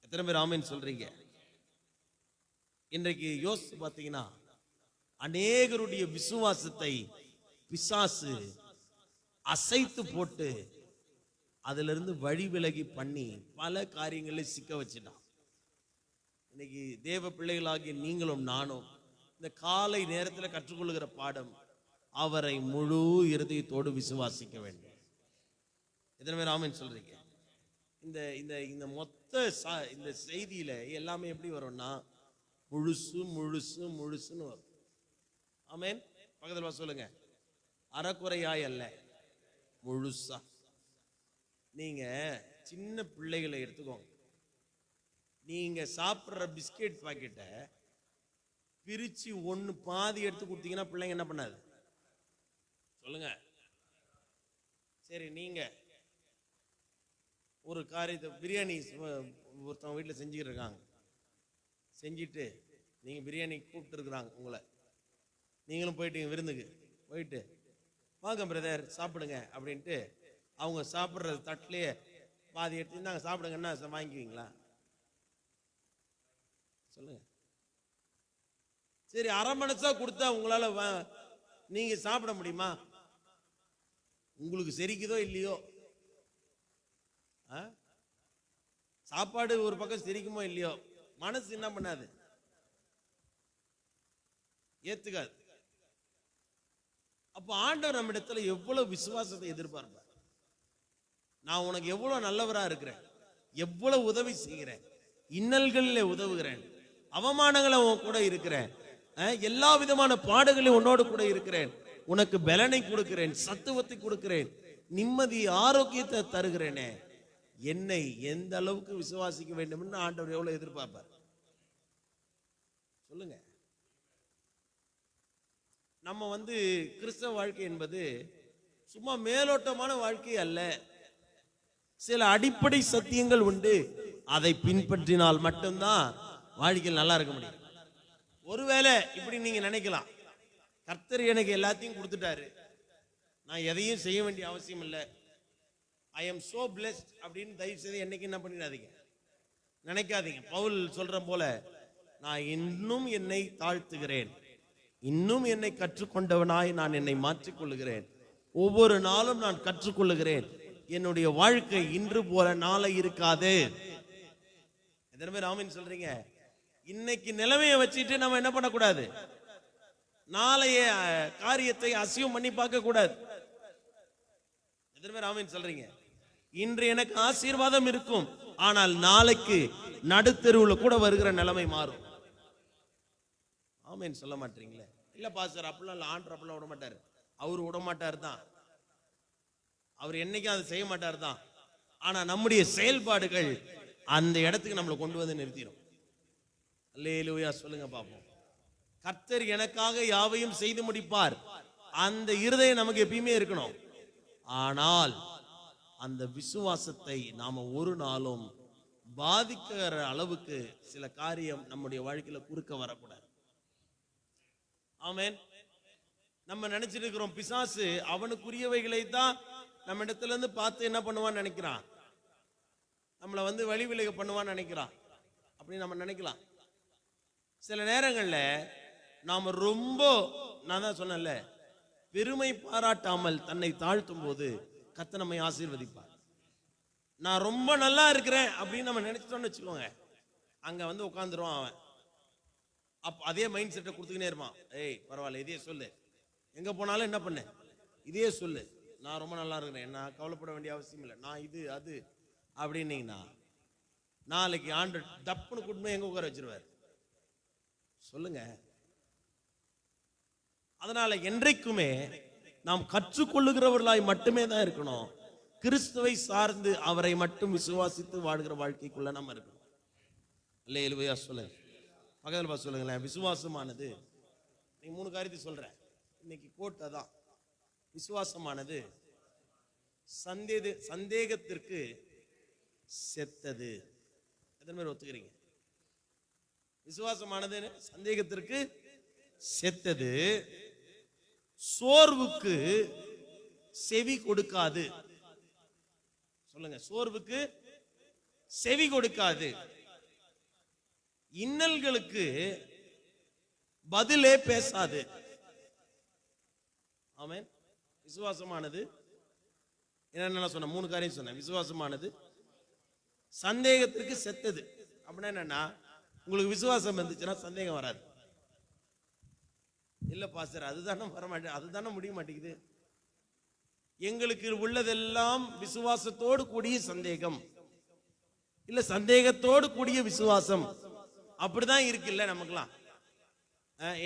எத்தனை பேர் ஆமென் சொல்றீங்க? இன்றைக்கு யோசிச்சு பார்த்தீங்கன்னா அநேகருடைய விசுவாசத்தை பிசாசு அசைத்து போட்டு அதிலிருந்து வழி விலகி பண்ணி பல காரியங்களை சிக்க வச்சிட்டான். இன்னைக்கு தேவ பிள்ளைகளாகிய நீங்களும் நானும் இந்த காலை நேரத்தில் கற்றுக்கொள்கிற பாடம், அவரை முழு இருதயத்தோடு விசுவாசிக்க வேண்டும். எத்தனை பேர் ஆமென் சொல்றீங்க? இந்த இந்த இந்த மொத்த இந்த செய்தியில எல்லாமே எப்படி வரும்னா முழுசு முழுசு முழுசுன்னு வரும். ஆமென். பக்கத்தில் சொல்லுங்க, அறக்குறையாய் அல்ல, முழுசா. நீங்க சின்ன பிள்ளைகளை எடுத்துக்கோங்க. நீங்க சாப்பிட்ற பிஸ்கெட் பாக்கெட்டை பிரிச்சு ஒன்னு பாதி எடுத்து கொடுத்தீங்கன்னா பிள்ளைங்க என்ன பண்ணாது சொல்லுங்க? சரி, நீங்க ஒரு காரியத்தை பிரியாணி ஒருத்தவங்க வீட்டில் செஞ்சுக்கிட்டு இருக்காங்க, செஞ்சுட்டு நீங்கள் பிரியாணி கூப்பிட்டு இருக்கிறாங்க உங்களை, நீங்களும் போயிட்டீங்க விருந்துக்கு, போயிட்டு வாங்க பிரதர் சாப்பிடுங்க அப்படின்ட்டு அவங்க சாப்பிட்ற தட்டிலேயே பாதி எடுத்து நாங்கள் சாப்பிடுங்கன்னா வாங்கிக்குவீங்களா சொல்லுங்க? சரி, அரை மனசா கொடுத்தா உங்களால நீங்க சாப்பிட முடியுமா? உங்களுக்கு செரிக்குதோ இல்லையோ, சாப்பாடு ஒரு பக்கம் செரிக்குமோ இல்லையோ, மனசு என்ன பண்ணாது, ஏத்துக்காது. அப்ப ஆண்டவர் நம்ம இடத்துல எவ்வளவு விசுவாசத்தை எதிர்பார்ப்பார். நான் உனக்கு எவ்வளவு நல்லவரா இருக்கிறேன், எவ்வளவு உதவி செய்கிறேன், இன்னல்களில் உதவுகிறேன், அவமானங்களை உன் கூட இருக்கிறேன், எல்லா விதமான பாடுகளையும் உன்னோடு கூட இருக்கிறேன், உனக்கு பலனை கொடுக்கிறேன், சத்துவத்தை கொடுக்கிறேன், நிம்மதி ஆரோக்கியத்தை தருகிறேனே, என்னை எந்த அளவுக்கு விசுவாசிக்க வேண்டும் என்று ஆண்டவர் எவ்வளவு எதிர்பார்ப்பார் சொல்லுங்க? நம்ம கிறிஸ்தவ வாழ்க்கை என்பது சும்மா மேலோட்டமான வாழ்க்கை அல்ல. சில அடிப்படை சத்தியங்கள் உண்டு, அதை பின்பற்றினால் மட்டும்தான் வாழ்க்கையில் நல்லா இருக்க முடியும். ஒருவேளை இப்படி நீங்க நினைக்கலாம், கர்த்தர் எனக்கு எல்லாத்தையும் கொடுத்துட்டாரு, நான் எதையும் செய்ய வேண்டிய அவசியம் இல்லை, ஐ எம் சோ பிளெஸ்ட் அப்படின்னு தயவு செய்து என்னைக்கு என்ன பண்ணிடாதீங்க, நினைக்காதீங்க. பவுல் சொல்ற போல, நான் இன்னும் என்னை தாழ்த்துகிறேன், இன்னும் என்னை கற்றுக்கொண்டவனாய் நான் என்னை மாற்றிக்கொள்ளுகிறேன், ஒவ்வொரு நாளும் நான் கற்றுக்கொள்ளுகிறேன், என்னுடைய வாழ்க்கை இன்று போல நாளை இருக்காது. எத்தனை பேர் ஆமென் சொல்றீங்க? இன்னைக்கு நிலைமையை வச்சுட்டு நம்ம என்ன பண்ணக்கூடாது, நாளைய காரியத்தை அசியம் பண்ணி பார்க்க கூடாது. எத்தனை பேர் ஆமென் சொல்றீங்க? இன்று எனக்கு ஆசீர்வாதம் இருக்கும், ஆனால் நாளைக்கு நடுத்தெருவுல கூட வருகிற நிலைமை மாறும். ஆமென் சொல்ல மாட்டீங்களே? இல்ல பாஸ்டர் அப்படிலாம் இல்ல, ஆண்டர் அப்படிலாம் விட மாட்டாரு, அவரு விட மாட்டாரு தான், அவர் என்னைக்கும் அதை செய்ய மாட்டார் தான். ஆனா நம்முடைய செயல்பாடுகள் அந்த இடத்துக்கு நம்மளை கொண்டு வந்து நிறுத்திடும். அல்லேலூயா சொல்லுங்க பாப்போம். கர்த்தர் எனக்காக யாவையும் செய்து முடிப்பார், அந்த இருதயம் நமக்கு எப்பயுமே இருக்கணும். ஆனால் அந்த விசுவாசத்தை நாம ஒரு நாளும் பாதிக்கிற அளவுக்கு சில காரியம் நம்முடைய வாழ்க்கையில குறுக்க வரக்கூடாது. ஆமென். நம்ம நினைச்சிட்டு இருக்கிறோம், பிசாசு அவனுக்குரியவைகளை தான் நம்ம இடத்துல இருந்து பார்த்து என்ன பண்ணுவான்னு நினைக்கிறான், நம்மளை வழி விலக பண்ணுவான்னு நினைக்கிறான், அப்படின்னு நம்ம நினைக்கலாம். சில நேரங்கள்ல நாம ரொம்ப, நான் தான் சொன்னேன்ல, பெருமை பாராட்டாமல் தன்னை தாழ்த்தும் போது கர்த்தர் நம்மை ஆசீர்வதிப்பார். நான் ரொம்ப நல்லா இருக்கிறேன் அப்படின்னு நம்ம நினைச்சிட்டோம்னு வச்சுக்கோங்க, அங்க உட்காந்துருவான் அவன். அதே மைண்ட் செட்டை கொடுத்துக்கினே இருப்பான். ஏய் பரவாயில்ல, இதே சொல்லு, எங்க போனாலும் என்ன பண்ண, இதே சொல்லு, நான் ரொம்ப நல்லா இருக்கிறேன், நான் கவலைப்பட வேண்டிய அவசியம் இல்லை, நான் இது அது அப்படின்னீங்கன்னா நாளைக்கு ஆண்டு தப்புன்னு கூட்டு எங்க உட்கார வச்சிருவார் சொல்லுங்க? அதனால என்றைக்குமே நாம் கற்றுக்கொள்ளுகிறவர்களாய் மட்டுமே தான் இருக்கணும். கிறிஸ்துவை சார்ந்து அவரை மட்டும் விசுவாசித்து வாழ்கிற வாழ்க்கைக்குள்ள நம்ம இருக்கணும். அல்லேலூயா சொல்லுங்க. பக்கத்தில் சொல்லுங்களேன், விசுவாசமானது, நீ 3 காரியத்தை சொல்றேன் இன்னைக்கு, கோட் அதான், விசுவாசமானது சந்தேகத்திற்கு செத்தது. எத்தனை பேர் ஒத்துக்கிறீங்க? விசுவாசமானது சந்தேகத்திற்கு செத்தது, சோர்வுக்கு செவி கொடுக்காது. சொல்லுங்க, சோர்வுக்கு செவி கொடுக்காது, இன்னல்களுக்கு பதிலே பேசாது. ஆமென். விசுவாசமானது என்னென்ன சொன்னேன்? 3 காரியம் சொன்னேன். விசுவாசமானது சந்தேகத்திற்கு செத்தது. அப்படின்னா என்னன்னா, உங்களுக்கு விசுவாசம் இருந்துச்சுன்னா சந்தேகம் வராது. இல்ல பாஸ்டர், அதுதானே வர மாட்டேன், அதுதானே முடிய மாட்டேங்குது. எங்களுக்கு உள்ளதெல்லாம் விசுவாசத்தோடு கூடிய சந்தேகம், இல்ல சந்தேகத்தோடு கூடிய விசுவாசம், அப்படிதான் இருக்குல்ல நமக்குலாம்.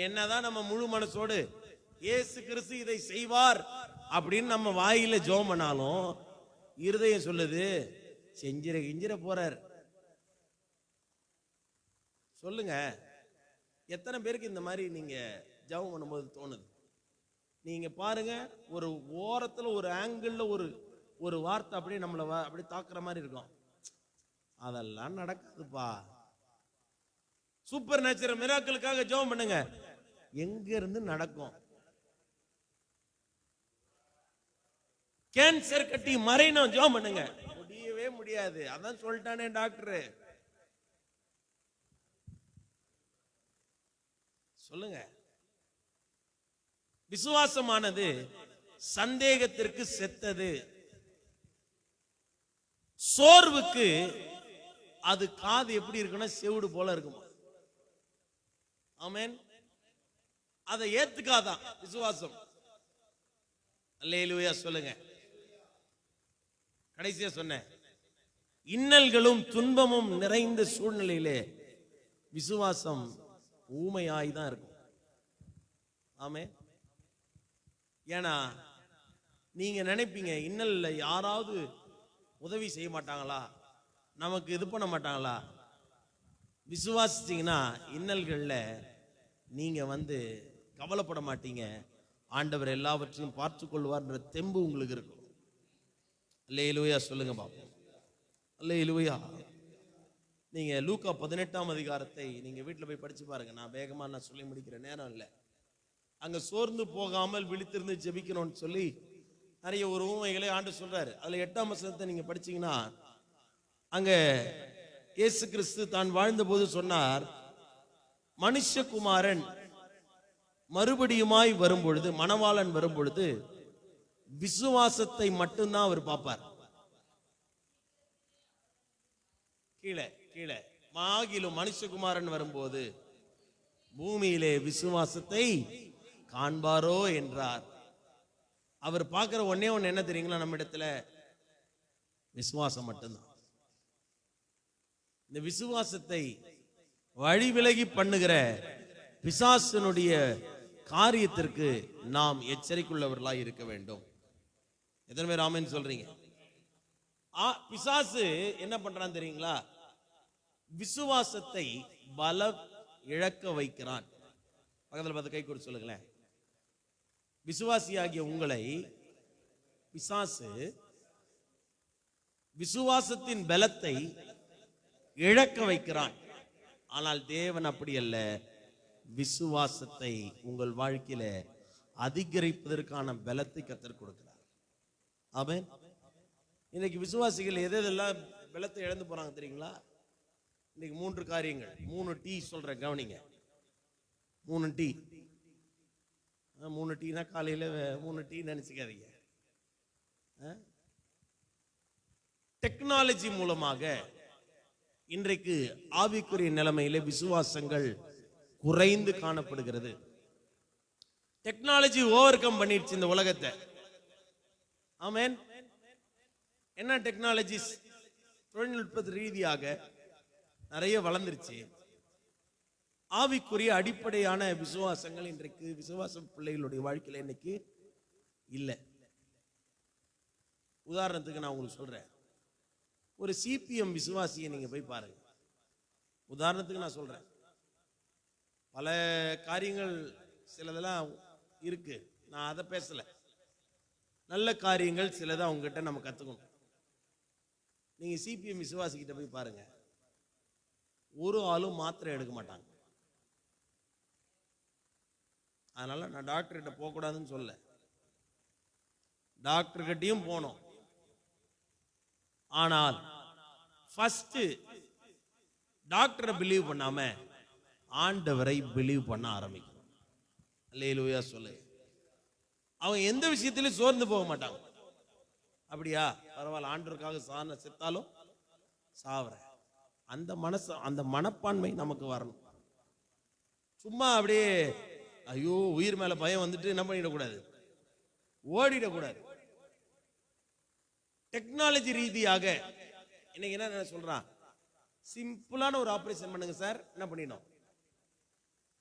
என்னதான் நம்ம முழு மனசோடு இயேசு கிறிஸ்து இதை செய்வார் அப்படின்னு நம்ம வாயில ஜெபம் பண்ணாலும் இருதயம் சொல்லுது செஞ்சிர போறார். சொல்லுங்க, எத்தனை பேருக்கு இந்த மாதிரி நீங்க ஜெபம் பண்ணும்போது தோணுது? நீங்க பாருங்க, ஒரு ஓரத்துல ஒரு ஆங்கிள் ஒரு வார்த்தை அப்படியே நம்மள அப்படியே தாக்குற மாதிரி இருக்கும். அதெல்லாம் நடக்காதுப்பா. சூப்பர் நேச்சுரல் மிராக்கிளுக்காக ஜெபம் பண்ணுங்க, எங்க இருந்து நடக்கும்? கேன்சர் கட்டி மறையணும், ஜெபம் பண்ணுங்க, முடியவே முடியாது. அதான் சொல்லிட்டானே டாக்டர். சொல்லுங்க, விசுவாசமானது சந்தேகத்திற்கு செத்தது. சோர்வுக்கு அது காது எப்படி இருக்குன்னா செவுடு போல இருக்குமா. ஆமென். அதை ஏத்துக்காதான் விசுவாசம். அல்லேலூயா சொல்லுங்க. கடைசியா சொன்னேன், இன்னல்களும் துன்பமும் நிறைந்த சூழ்நிலையிலே விசுவாசம் ஊமையாய் தான் இருக்கும். ஆமென். ஏன்னா நீங்க நினைப்பீங்க, இன்னல்ல யாராவது உதவி செய்ய மாட்டாங்களா, நமக்கு இது பண்ண மாட்டாங்களா? விசுவாசிச்சீங்கன்னா இன்னல்கள்ல நீங்க கவலைப்பட மாட்டீங்க. ஆண்டவர் எல்லாவற்றையும் பார்த்து கொள்வார்ன்ற தெம்பு உங்களுக்கு இருக்கும். அல்லேலூயா சொல்லுங்க பாப்போம். அல்லேலூயா. நீங்க லூக்கா 18ஆம் அதிகாரத்தை நீங்க வீட்டில் போய் படிச்சு பாருங்க. நான் வேகமா சொல்லி முடிக்கிற நேரம் இல்லை. அங்க சோர்ந்து போகாமல் விழித்திருந்து ஜெபிக்கணும்னு சொல்லி நிறைய ஒரு ஊமைகளை ஆண்டு சொல்றாரு. அதுல 8ஆம் வசனத்தை நீங்க படிச்சீங்கன்னா, அங்க இயேசு கிறிஸ்து தான் வாழ்ந்த போது சொன்னார், மனுஷகுமாரன் மறுபடியுமாய் வரும்பொழுது, மணவாளன் வரும்பொழுது விசுவாசத்தை மட்டும்தான் அவர் பார்ப்பார். கீழே கீழே மாகிலும் மனுஷகுமாரன் வரும்போது பூமியிலே விசுவாசத்தை காண்பாரோ என்றார். அவர் பார்க்கிற ஒன்னே ஒன்னு என்ன தெரியுங்களா? நம்ம இடத்துல விசுவாசம் மட்டும்தான். இந்த விசுவாசத்தை வழி விலகி பண்ணுகிற பிசாசனுடைய காரியத்திற்கு நாம் எச்சரிக்கையுள்ளவர்களாய் இருக்க வேண்டும். எத்தனை பேர் ஆமென் சொல்றீங்க? பிசாசு என்ன பண்றான் தெரியுங்களா? விசுவாசத்தை பல இழக்க வைக்கிறான். பக்கத்தில் பார்த்து கை கொடுத்து சொல்லுங்களேன். விசுவாசியாகிய உங்களை பிசாசு விசுவாசத்தின் பலத்தை இழக்க வைக்கிறான். ஆனால் தேவன் அப்படி அல்ல, விசுவாசத்தை உங்கள் வாழ்க்கையில அதிகரிப்பதற்கான பலத்தை கர்த்தர் கொடுக்கிறார். ஆமென். இன்னைக்கு விசுவாசிகள் எதெல்லாம் பலத்தை இழந்து போறாங்க தெரியுங்களா? இன்னைக்கு 3 காரியங்கள், 3 டீ சொல்ற, கவனிங்க. 3 டீ. 3 டீனா காலையில 3 டீ நினைச்சுக்காதீங்க. டெக்னாலஜி மூலமாக இன்றைக்கு ஆவிக்குரிய நிலைமையில விசுவாசங்கள் குறைந்து காணப்படுகிறது. டெக்னாலஜி ஓவர் கம் பண்ணிடுச்சு இந்த உலகத்தை. ஆமென். என்ன டெக்னாலஜிஸ்? தொழில்நுட்ப ரீதியாக நிறைய வளர்ந்துருச்சு. ஆவிக்குரிய அடிப்படையான விசுவாசங்கள் இன்றைக்கு விசுவாச பிள்ளைகளுடைய வாழ்க்கையில இன்னைக்கு இல்லை. உதாரணத்துக்கு நான் உங்களுக்கு சொல்றேன், ஒரு சிபிஎம் விசுவாசியை நீங்க போய் பாருங்க. உதாரணத்துக்கு நான் சொல்றேன், பல காரியங்கள் சிலதெல்லாம் இருக்கு, நான் அதை பேசல. நல்ல காரியங்கள் சிலதை அவங்ககிட்ட நம்ம கத்துக்கணும். நீங்க சிபிஎம் விசுவாசிக்கிட்ட போய் பாருங்க, ஒரு ஆளும் மாத்திரை எடுக்க மாட்டாங்க. அதனால நான் டாக்டர்கிட்ட போகக்கூடாதுன்னு சொல்ல, டாக்டர்கிட்டையும் போனோம். ஆனால் ஃபர்ஸ்ட் டாக்டரை பிலீவ் பண்ணாம ஆண்டவரை பிலீவ் பண்ண ஆரம்பிக்கணும். அல்லேலூயா சொல்லு. அவங்க எந்த விஷயத்திலும் சோர்ந்து போக மாட்டாங்க. அப்படியா, பரவாயில்ல, ஆண்டவருக்காக செத்தாலும் சாவறேன், அந்த மனசு, அந்த மனப்பான்மை நமக்கு வரணும். சும்மா அப்படியே ஐயோ உயிர் மேல பயம் வந்துட்டு என்ன பண்ணிடக்கூடாது, ஓடிடக்கூடாது. டெக்னாலஜி ரீதியாக இன்னைக்கு என்ன சொல்றான், சிம்பிளான ஒரு ஆபரேஷன் பண்ணுங்க சார், என்ன பண்ணிடும்,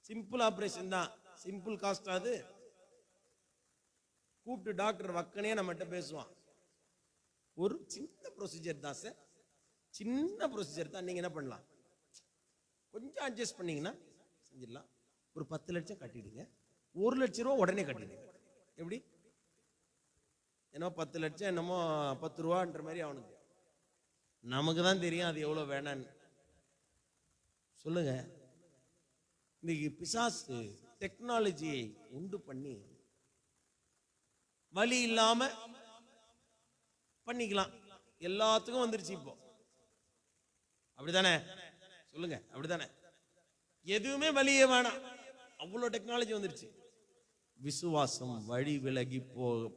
சிம்பிள் ஆபரேஷன் தான், சிம்பிள் காஸ்ட். அது கூப்பிட்டு டாக்டர் வக்கனே நம்மகிட்ட பேசுவான், ஒரு சின்ன ப்ரொசீஜர் தான் சார், சின்ன ப்ரொசீஜர் தான், நீங்க என்ன பண்ணலாம், கொஞ்சம் அட்ஜஸ்ட் பண்ணீங்கன்னா செஞ்சிடலாம், ஒரு 10 லட்சம் கட்டிடுங்க, 1 லட்சம் ரூபா உடனே கட்டிடுங்க. எப்படி, என்னமோ 10 லட்சம் என்னமோ 10 ரூபான்ற மாதிரி அவனுக்கு, நமக்கு தான் தெரியும் அது எவ்வளவு வேணான்னு. சொல்லுங்க, இன்னைக்கு பிசாசு டெக்னாலஜியை உண்டு பண்ணி வழி இல்லாம பண்ணிக்கலாம், எல்லாத்துக்கும் வந்துருச்சு இப்போ. அப்படிதானே, சொல்லுங்க, அப்படிதானே, எதுவுமே வழியே வேணாம், அவ்வளவு டெக்னாலஜி வந்துருச்சு. விசுவாசம் வழி விலகி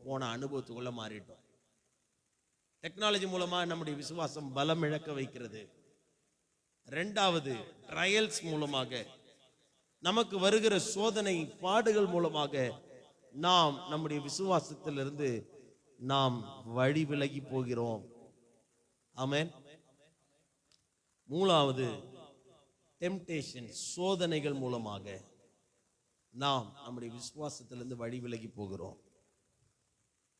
போன அனுபவத்துக்குள்ள மாறிட்டோம். டெக்னாலஜி மூலமா நம்முடைய விசுவாசம் பலம் இழக்க வைக்கிறது. இரண்டாவது, ட்ரையல்ஸ் மூலமாக, நமக்கு வருகிற சோதனை பாடுகள் மூலமாக நாம் நம்முடைய விசுவாசத்திலிருந்து நாம் வழி விலகி போகிறோம். ஆமென். மூணாவது, டெம்டேஷன், சோதனைகள் மூலமாக நாம் நம்முடைய விசுவாசத்திலிருந்து வழி விலகி போகிறோம்.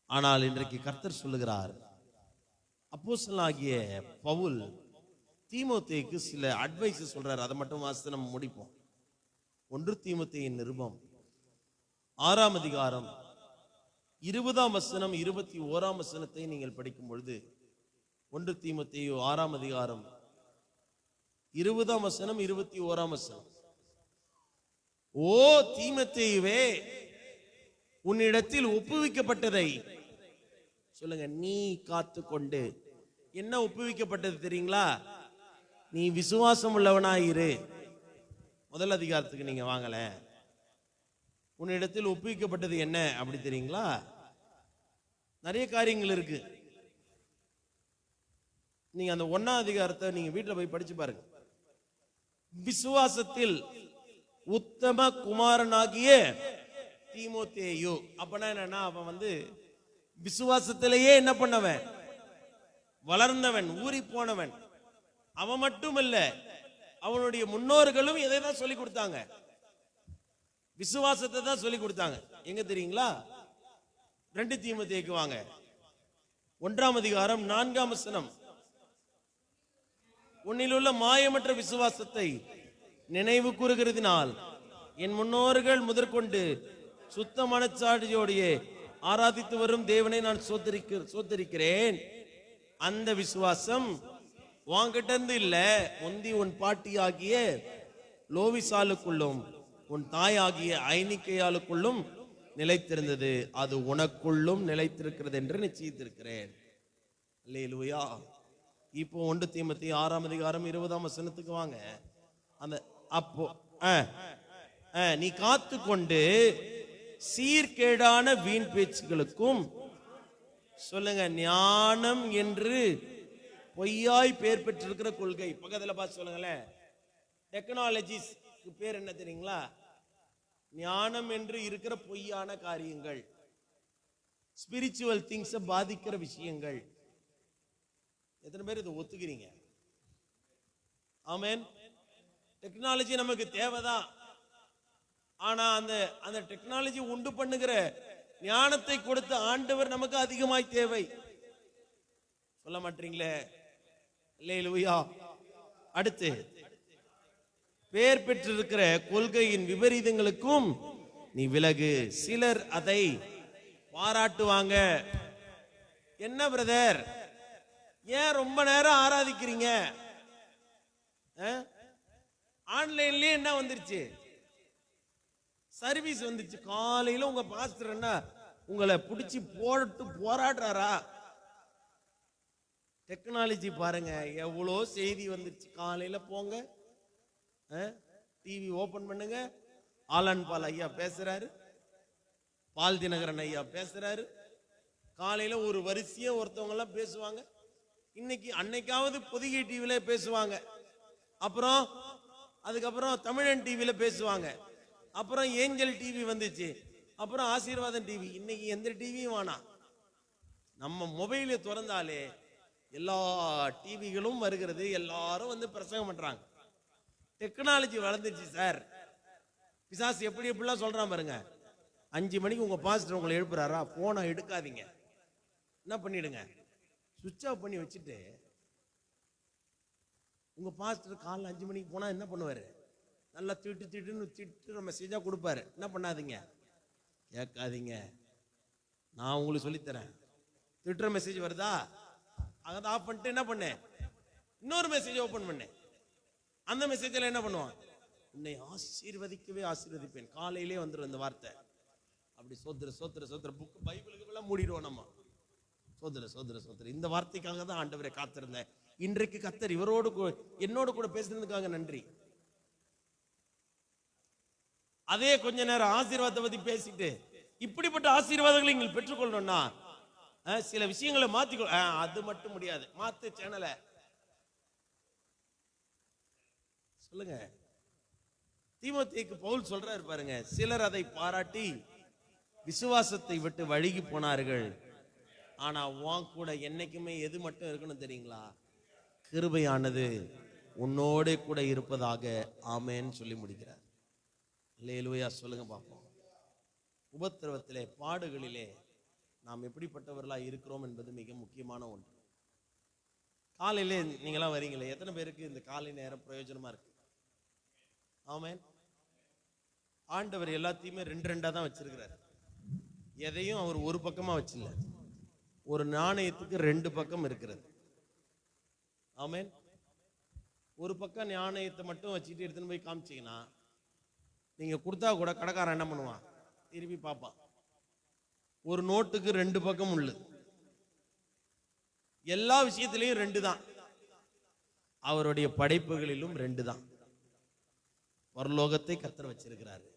ஆனால் இன்றைக்கு கர்த்தர் சொல்லுகிறார், அப்போஸ்தலனாகிய பவுல் தீமோத்தேயுக்கு சில அட்வைஸ் சொல்றார். அதை மட்டும் வாசித்து நம்ம முடிப்போம். 1 தீமோத்தேயின் நிருபம் 6ஆம் அதிகாரம் 20ஆம் வசனம் 21ஆம் வசனத்தை நீங்கள் படிக்கும் பொழுது, 1 தீமோத்தேயு 6ஆம் அதிகாரம் 20ஆம் வசனம் 21ஆம் வசனம், ஓ தீமோத்தேயுவே, உன்னிடத்தில் ஒப்புவிக்கப்பட்டதை, சொல்லுங்க, நீ காத்து கொண்டு. என்ன ஒப்புவிக்கப்பட்டது தெரியுங்களா, நீ விசுவாசம் உள்ளவனாயிரு. முதல் அதிகாரத்துக்கு நீங்க வாங்கல, உன்னிடத்தில் ஒப்புவிக்கப்பட்டது என்ன அப்படி தெரியுங்களா, நிறைய காரியங்கள் இருக்கு. நீங்க அந்த 1ஆம் அதிகாரத்தை நீங்க வீட்டுல போய் படிச்சு பாருங்க. விசுவாசத்தில் உத்தம குமாரனாகிய தீமோத்தேயு, அப்பனா என்னன்னா, அவன் விசுவாசத்திலேயே என்ன பண்ணவன், வளர்ந்தவன், ஊறி போனவன். அவன் மட்டுமல்ல, அவனுடைய முன்னோர்களும் எதை தான் சொல்லி கொடுத்தாங்க, விசுவாசத்தை தான் சொல்லி கொடுத்தாங்க. எங்க தெரியுங்களா, 2 தீமோத்தேயுக்கு வாங்க, 1ஆம் அதிகாரம் 4ஆம் வசனம், உன்னிலுள்ள மாயமற்ற விசுவாசத்தை நினைவு கூறுகிறதினால் என் முன்னோர்கள் முதற்கொண்டு சுத்த மனச்சாட்சியோடையே ஆராதித்து வரும் தேவனை நான் சோதரிக்கிறேன். அந்த விசுவாசம் வாங்கிட்ட இருந்து இல்ல, முந்தி உன் பாட்டியாகிய லோவிசாலுக்குள்ளும் உன் தாயாகிய ஐனிக்கையாளுக்குள்ளும் நிலைத்திருந்தது, அது உனக்குள்ளும் நிலைத்திருக்கிறது என்று நிச்சயித்திருக்கிறேன். அல்லேலூயா. இப்போ 1 தீமோத்தேயு 6ஆம் அதிகாரம் 20ஆம் வசனத்துக்கு வாங்க. அந்த அப்போ நீ காத்து கொண்டு சீர்கேடான வீண் பேச்சுகளுக்கும், சொல்லுங்க, ஞானம் என்று பொய்யாய் பேர் பெற்றிருக்கிற கொள்கை. பக்கத்துல பார்த்து சொல்லுங்களேன், டெக்னாலஜிஸ் பேர் என்ன தெரியுங்களா, ஞானம் என்று இருக்கிற பொய்யான காரியங்கள், ஸ்பிரிச்சுவல் திங்ஸ் பாதிக்கிற விஷயங்கள். எத்தனை பேர் இதை ஒத்துக்கிறீங்க? ஆமென். டெக்னாலஜி நமக்கு தேவைதான், ஆனா அந்த டெக்னாலஜி உண்டு பண்ணுகிற ஞானத்தை கொடுத்த ஆண்டவர் நமக்கு அதிகமாய் தேவை. சொல்ல மாட்டீங்களே? அல்லேலூயா. அடுத்து, பேர் பெற்றிருக்கிற கொள்கையின் விபரீதங்களுக்கும் நீ விலகு. சிலர் அதை பாராட்டுவாங்க. என்ன பிரதர், ஏன் ரொம்ப நேரம் ஆராதிக்கிறீங்க? ஆன்லைன்லயே என்ன வந்துருச்சு, சர்வீஸ் வந்துருச்சு. காலையில உங்க பாஸ்டர் என்ன உங்களை பிடிச்சி போட்டு போராடுறாரா? டெக்னாலஜி பாருங்க, எவ்வளோ செய்தி வந்துருச்சு. காலையில போங்க, டிவி ஓபன் பண்ணுங்க, ஆலன் பால் ஐயா பேசுறாரு, பால் தினகரன் ஐயா பேசுறாரு. காலையில ஒரு வரிசையா ஒருத்தவங்க எல்லாம் பேசுவாங்க. இன்னைக்கு அன்னைக்காவது பொதிகை டிவில பேசுவாங்க, அப்புறம் அதுக்கப்புறம் தமிழன் டிவில பேசுவாங்க, அப்புறம் ஏஞ்சல் டிவி வந்துச்சு, அப்புறம் ஆசீர்வாதம் டிவி. இன்னைக்கு எந்த டிவியும் வேணாம், நம்ம மொபைலை திறந்தாலே எல்லா டிவிகளும் வருகிறது, எல்லாரும் வந்து பிரசங்கம் பண்றாங்க. டெக்னாலஜி வளர்ந்துச்சு சார். பிசாசு எப்படி எப்படிலாம் சொல்றான் பாருங்க. 5 மணிக்கு உங்க பாஸ்டர் உங்களை எழுப்புறாரா, போனை எடுக்காதீங்க, என்ன பண்ணிடுங்க, சுவிட்ச் ஆஃப் பண்ணி வச்சுட்டு உங்க பாஸ்டர் காலைல 5 மணிக்கு போனா என்ன பண்ணுவாரு, நல்லா திட்டுற மெசேஜா கொடுப்பாரு. என்ன பண்ணாதீங்க, கேட்காதீங்க, நான் உங்களுக்கு சொல்லித்தரேன். திட்டுற மெசேஜ் வருதா, அதை ஆஃப் பண்ணிட்டு என்ன பண்ணேன், இன்னொரு மெசேஜ் ஓபன் பண்ணேன். அந்த மெசேஜ்ல என்ன பண்ணுவான், உன்னை ஆசீர்வதிக்கவே ஆசீர்வதிப்பேன். காலையிலே வந்துடும் இந்த வார்த்தை. அப்படி சோத்திர சோத்திர சோத்திர புக் பைபிளுக்கு எல்லாம் மூடிடுவோம் நம்ம. சோத்திர சோத்திர சோத்திர, இந்த வார்த்தைக்காக தான் ஆண்டவரை காத்திருந்தேன். இன்றைக்கு கர்த்தர் இவரோடு என்னோடு கூட பேசுறதுக்காக நன்றி. அதே கொஞ்ச நேரம் ஆசீர்வாதத்தை பத்தி பேசிட்டு, இப்படிப்பட்ட ஆசீர்வாதங்களை நீங்கள் பெற்றுக்கொள்ளணும்னா சில விஷயங்களை மாத்திக்கொள். அது மட்டும் முடியாது, மாத்து சேனலை சொல்லுங்க. தீமோத்தேயுக்கு பவுல் சொல்றாரு பாருங்க, சிலர் அதை பாராட்டி விசுவாசத்தை விட்டு வழுகி போனார்கள், ஆனா உன் கூட என்னைக்குமே எது மட்டும் இருக்கணும் தெரியுங்களா, கிருபையானது உன்னோட கூட இருப்பதாக. ஆமென் சொல்லி முடிக்கிறார். அல்லேலூயா சொல்லுங்க பாப்போம். உபத்திரவத்திலே பாடுகளிலே நாம் எப்படிப்பட்டவர்களாக இருக்கிறோம் என்பது மிக முக்கியமான ஒன்று. காலையிலே நீங்களாம் வரீங்களே, எத்தனை பேருக்கு இந்த காலை நேரம் பிரயோஜனமா இருக்கு? ஆமென். ஆண்டவர் எல்லாத்தையுமே 2 தான் வச்சிருக்கிறார். எதையும் அவர் ஒரு பக்கமா வச்சில்ல. ஒரு நாணயத்துக்கு 2 பக்கம் இருக்கிறது. ஆமென். ஒரு பக்கம் நாணயத்தை மட்டும் வச்சுட்டு எடுத்துன்னு போய் காமிச்சீங்கன்னா, நீங்க கொடுத்தா கூட கடைக்காரன் என்ன பண்ணுவான், திருப்பி பார்ப்பான். ஒரு நோட்டுக்கு 2 பக்கம் உள்ளது. எல்லா விஷயத்திலையும் 2 தான். அவருடைய படைப்புகளிலும் 2 தான். பரலோகத்தை கர்த்தர் வச்சிருக்கிறாரு,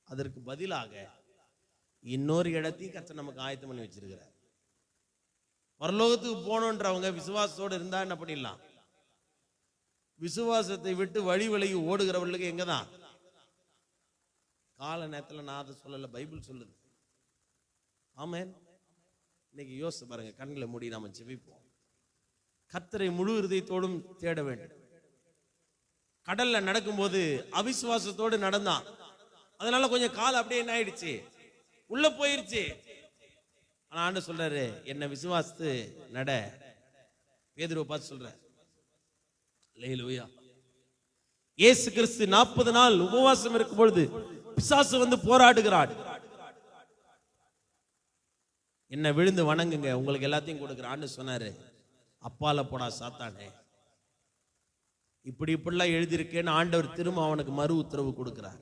அதற்கு பதிலாக இன்னொரு இடத்தையும் கர்த்தர் நமக்கு ஆயத்தம் பண்ணி வச்சிருக்கிறார். பரலோகத்துக்கு போனோன்றவங்க விசுவாசத்தோடு இருந்தா என்ன பண்ணிடலாம், விசுவாசத்தை விட்டு வழி விலகி ஓடுகிறவர்களுக்கு எங்கதான் கால நேரத்தில், நான் அதை சொல்லல, பைபிள் சொல்லுது. ஆமென். இன்னைக்கு யோசிச்சு பாருங்க, கண்களை மூடி நாம ஜெபிப்போம். கர்த்தரை முழு இருதயத்தோடும் தேட வேண்டும். கடல்ல நடக்கும்போது அவிசுவாசத்தோடு நடந்தான், அதனால கொஞ்சம் கால் அப்படியே என்ன ஆயிடுச்சு, உள்ள போயிருச்சு. ஆனா ஆண்டவர் சொல்றாரு, என்ன விசுவாசித்து நட. பேதுருவை பார்த்து சொல்றாரு. அல்லேலூயா. இயேசு கிறிஸ்து 40 நாள் உபவாசம் இருக்கும் பொழுது பிசாசு வந்து போராடுகிறார். என்ன விழுந்து வணங்குங்க, உங்களுக்கு எல்லாத்தையும் கொடுக்குறான்னு சொன்னாரு. அப்பால போடா சாத்தானே, இப்படிலாம் எழுதியிருக்கேன்னு ஆண்டவர் திரும்ப அவனுக்கு மறு உத்தரவு கொடுக்கிறார்.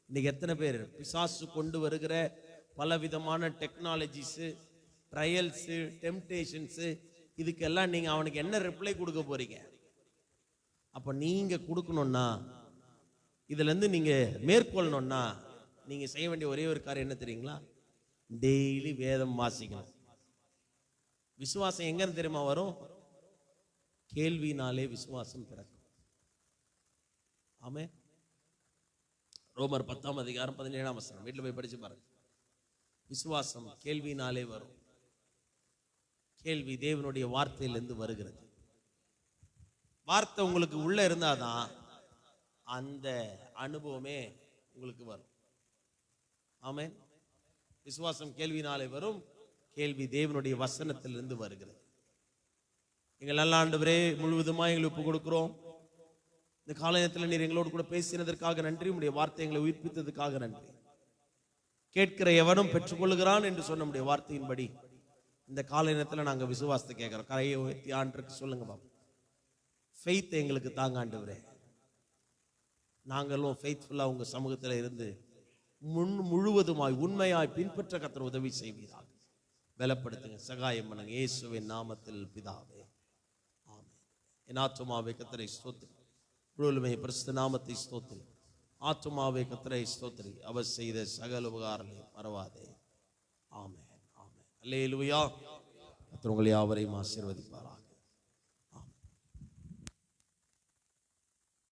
இன்னைக்கு எத்தனை பேர் பிசாசு கொண்டு வருகிற பலவிதமான டெக்னாலஜிஸு, ட்ரையல்ஸு, டெம்டேஷன்ஸு, இதுக்கெல்லாம் நீங்க அவனுக்கு என்ன ரிப்ளை கொடுக்க போறீங்க? அப்ப நீங்க கொடுக்கணும்னா, இதுல இருந்து நீங்க மேற்கொள்ளணும்னா, நீங்க செய்ய வேண்டிய ஒரே ஒரு காரியம் என்ன தெரியுங்களா? டெய்லி வேதம் வாசிக்கணும். விசுவாசம் எங்க தெரியுமா வரும்? கேள்வினாலே விசுவாசம் பிறக்கும். ஆமென். ரோமர் 10ஆம் அதிகாரம் 17ஆம் வசனம் வீட்டில் போய் படிச்சு பாருங்க. விசுவாசம் கேள்வினாலே வரும். கேள்வி தேவனுடைய வார்த்தையிலிருந்து வருகிறது. வார்த்தை உங்களுக்கு உள்ள இருந்தாதான் அந்த அனுபவமே உங்களுக்கு வரும். ஆமென். விசுவாசம் கேள்வினாலே வரும், கேள்வி தேவனுடைய வசனத்திலிருந்து வருகிறது. எங்கள் நல்ல ஆண்டவரே, முழுவதுமா எங்களுக்கு ஒப்பு கொடுக்கிறோம். இந்த காலத்தில் நீர் எங்களோடு கூட பேசினதற்காக நன்றி. உடைய வார்த்தை எங்களை உயிர்ப்பித்ததுக்காக நன்றி. கேட்கிற எவனும் பெற்றுக்கொள்ளுகிறான் என்று சொன்ன நம்முடைய வார்த்தையின்படி இந்த கால நேரத்தில் நாங்கள் விசுவாசத்தை கேட்கிறோம். கரையை உயர்த்தி ஆண்டுக்கு சொல்லுங்க பாப்பா. ஃபெய்த் எங்களுக்கு தாங்க ஆண்டவரே. நாங்களும் ஃபெய்த்ஃபுல்லா உங்க சமூகத்தில் இருந்து முழுவதுமாய் உண்மையாய் பின்பற்ற கர்த்தர் உதவி செய்வீராக. பலப்படுத்துங்க, சகாயம் பண்ணுங்க, இயேசுவின் நாமத்தில் பிதாவே, ஆமென். என் ஆத்துமாவே கர்த்தரை ஸ்தோத்திரி, முழுவதுமே பரிசுத்த நாமத்தை ஸ்தோத்திரி. ஆத்துமாவே கர்த்தரை ஸ்தோத்திரி, அவர் செய்த சகல உபகாரங்களையும் மறவாதே. ஆமென், ஆமென், அல்லேலூயா. கர்த்தர் உங்களை யாவரையும் ஆசீர்வதிப்பாராக.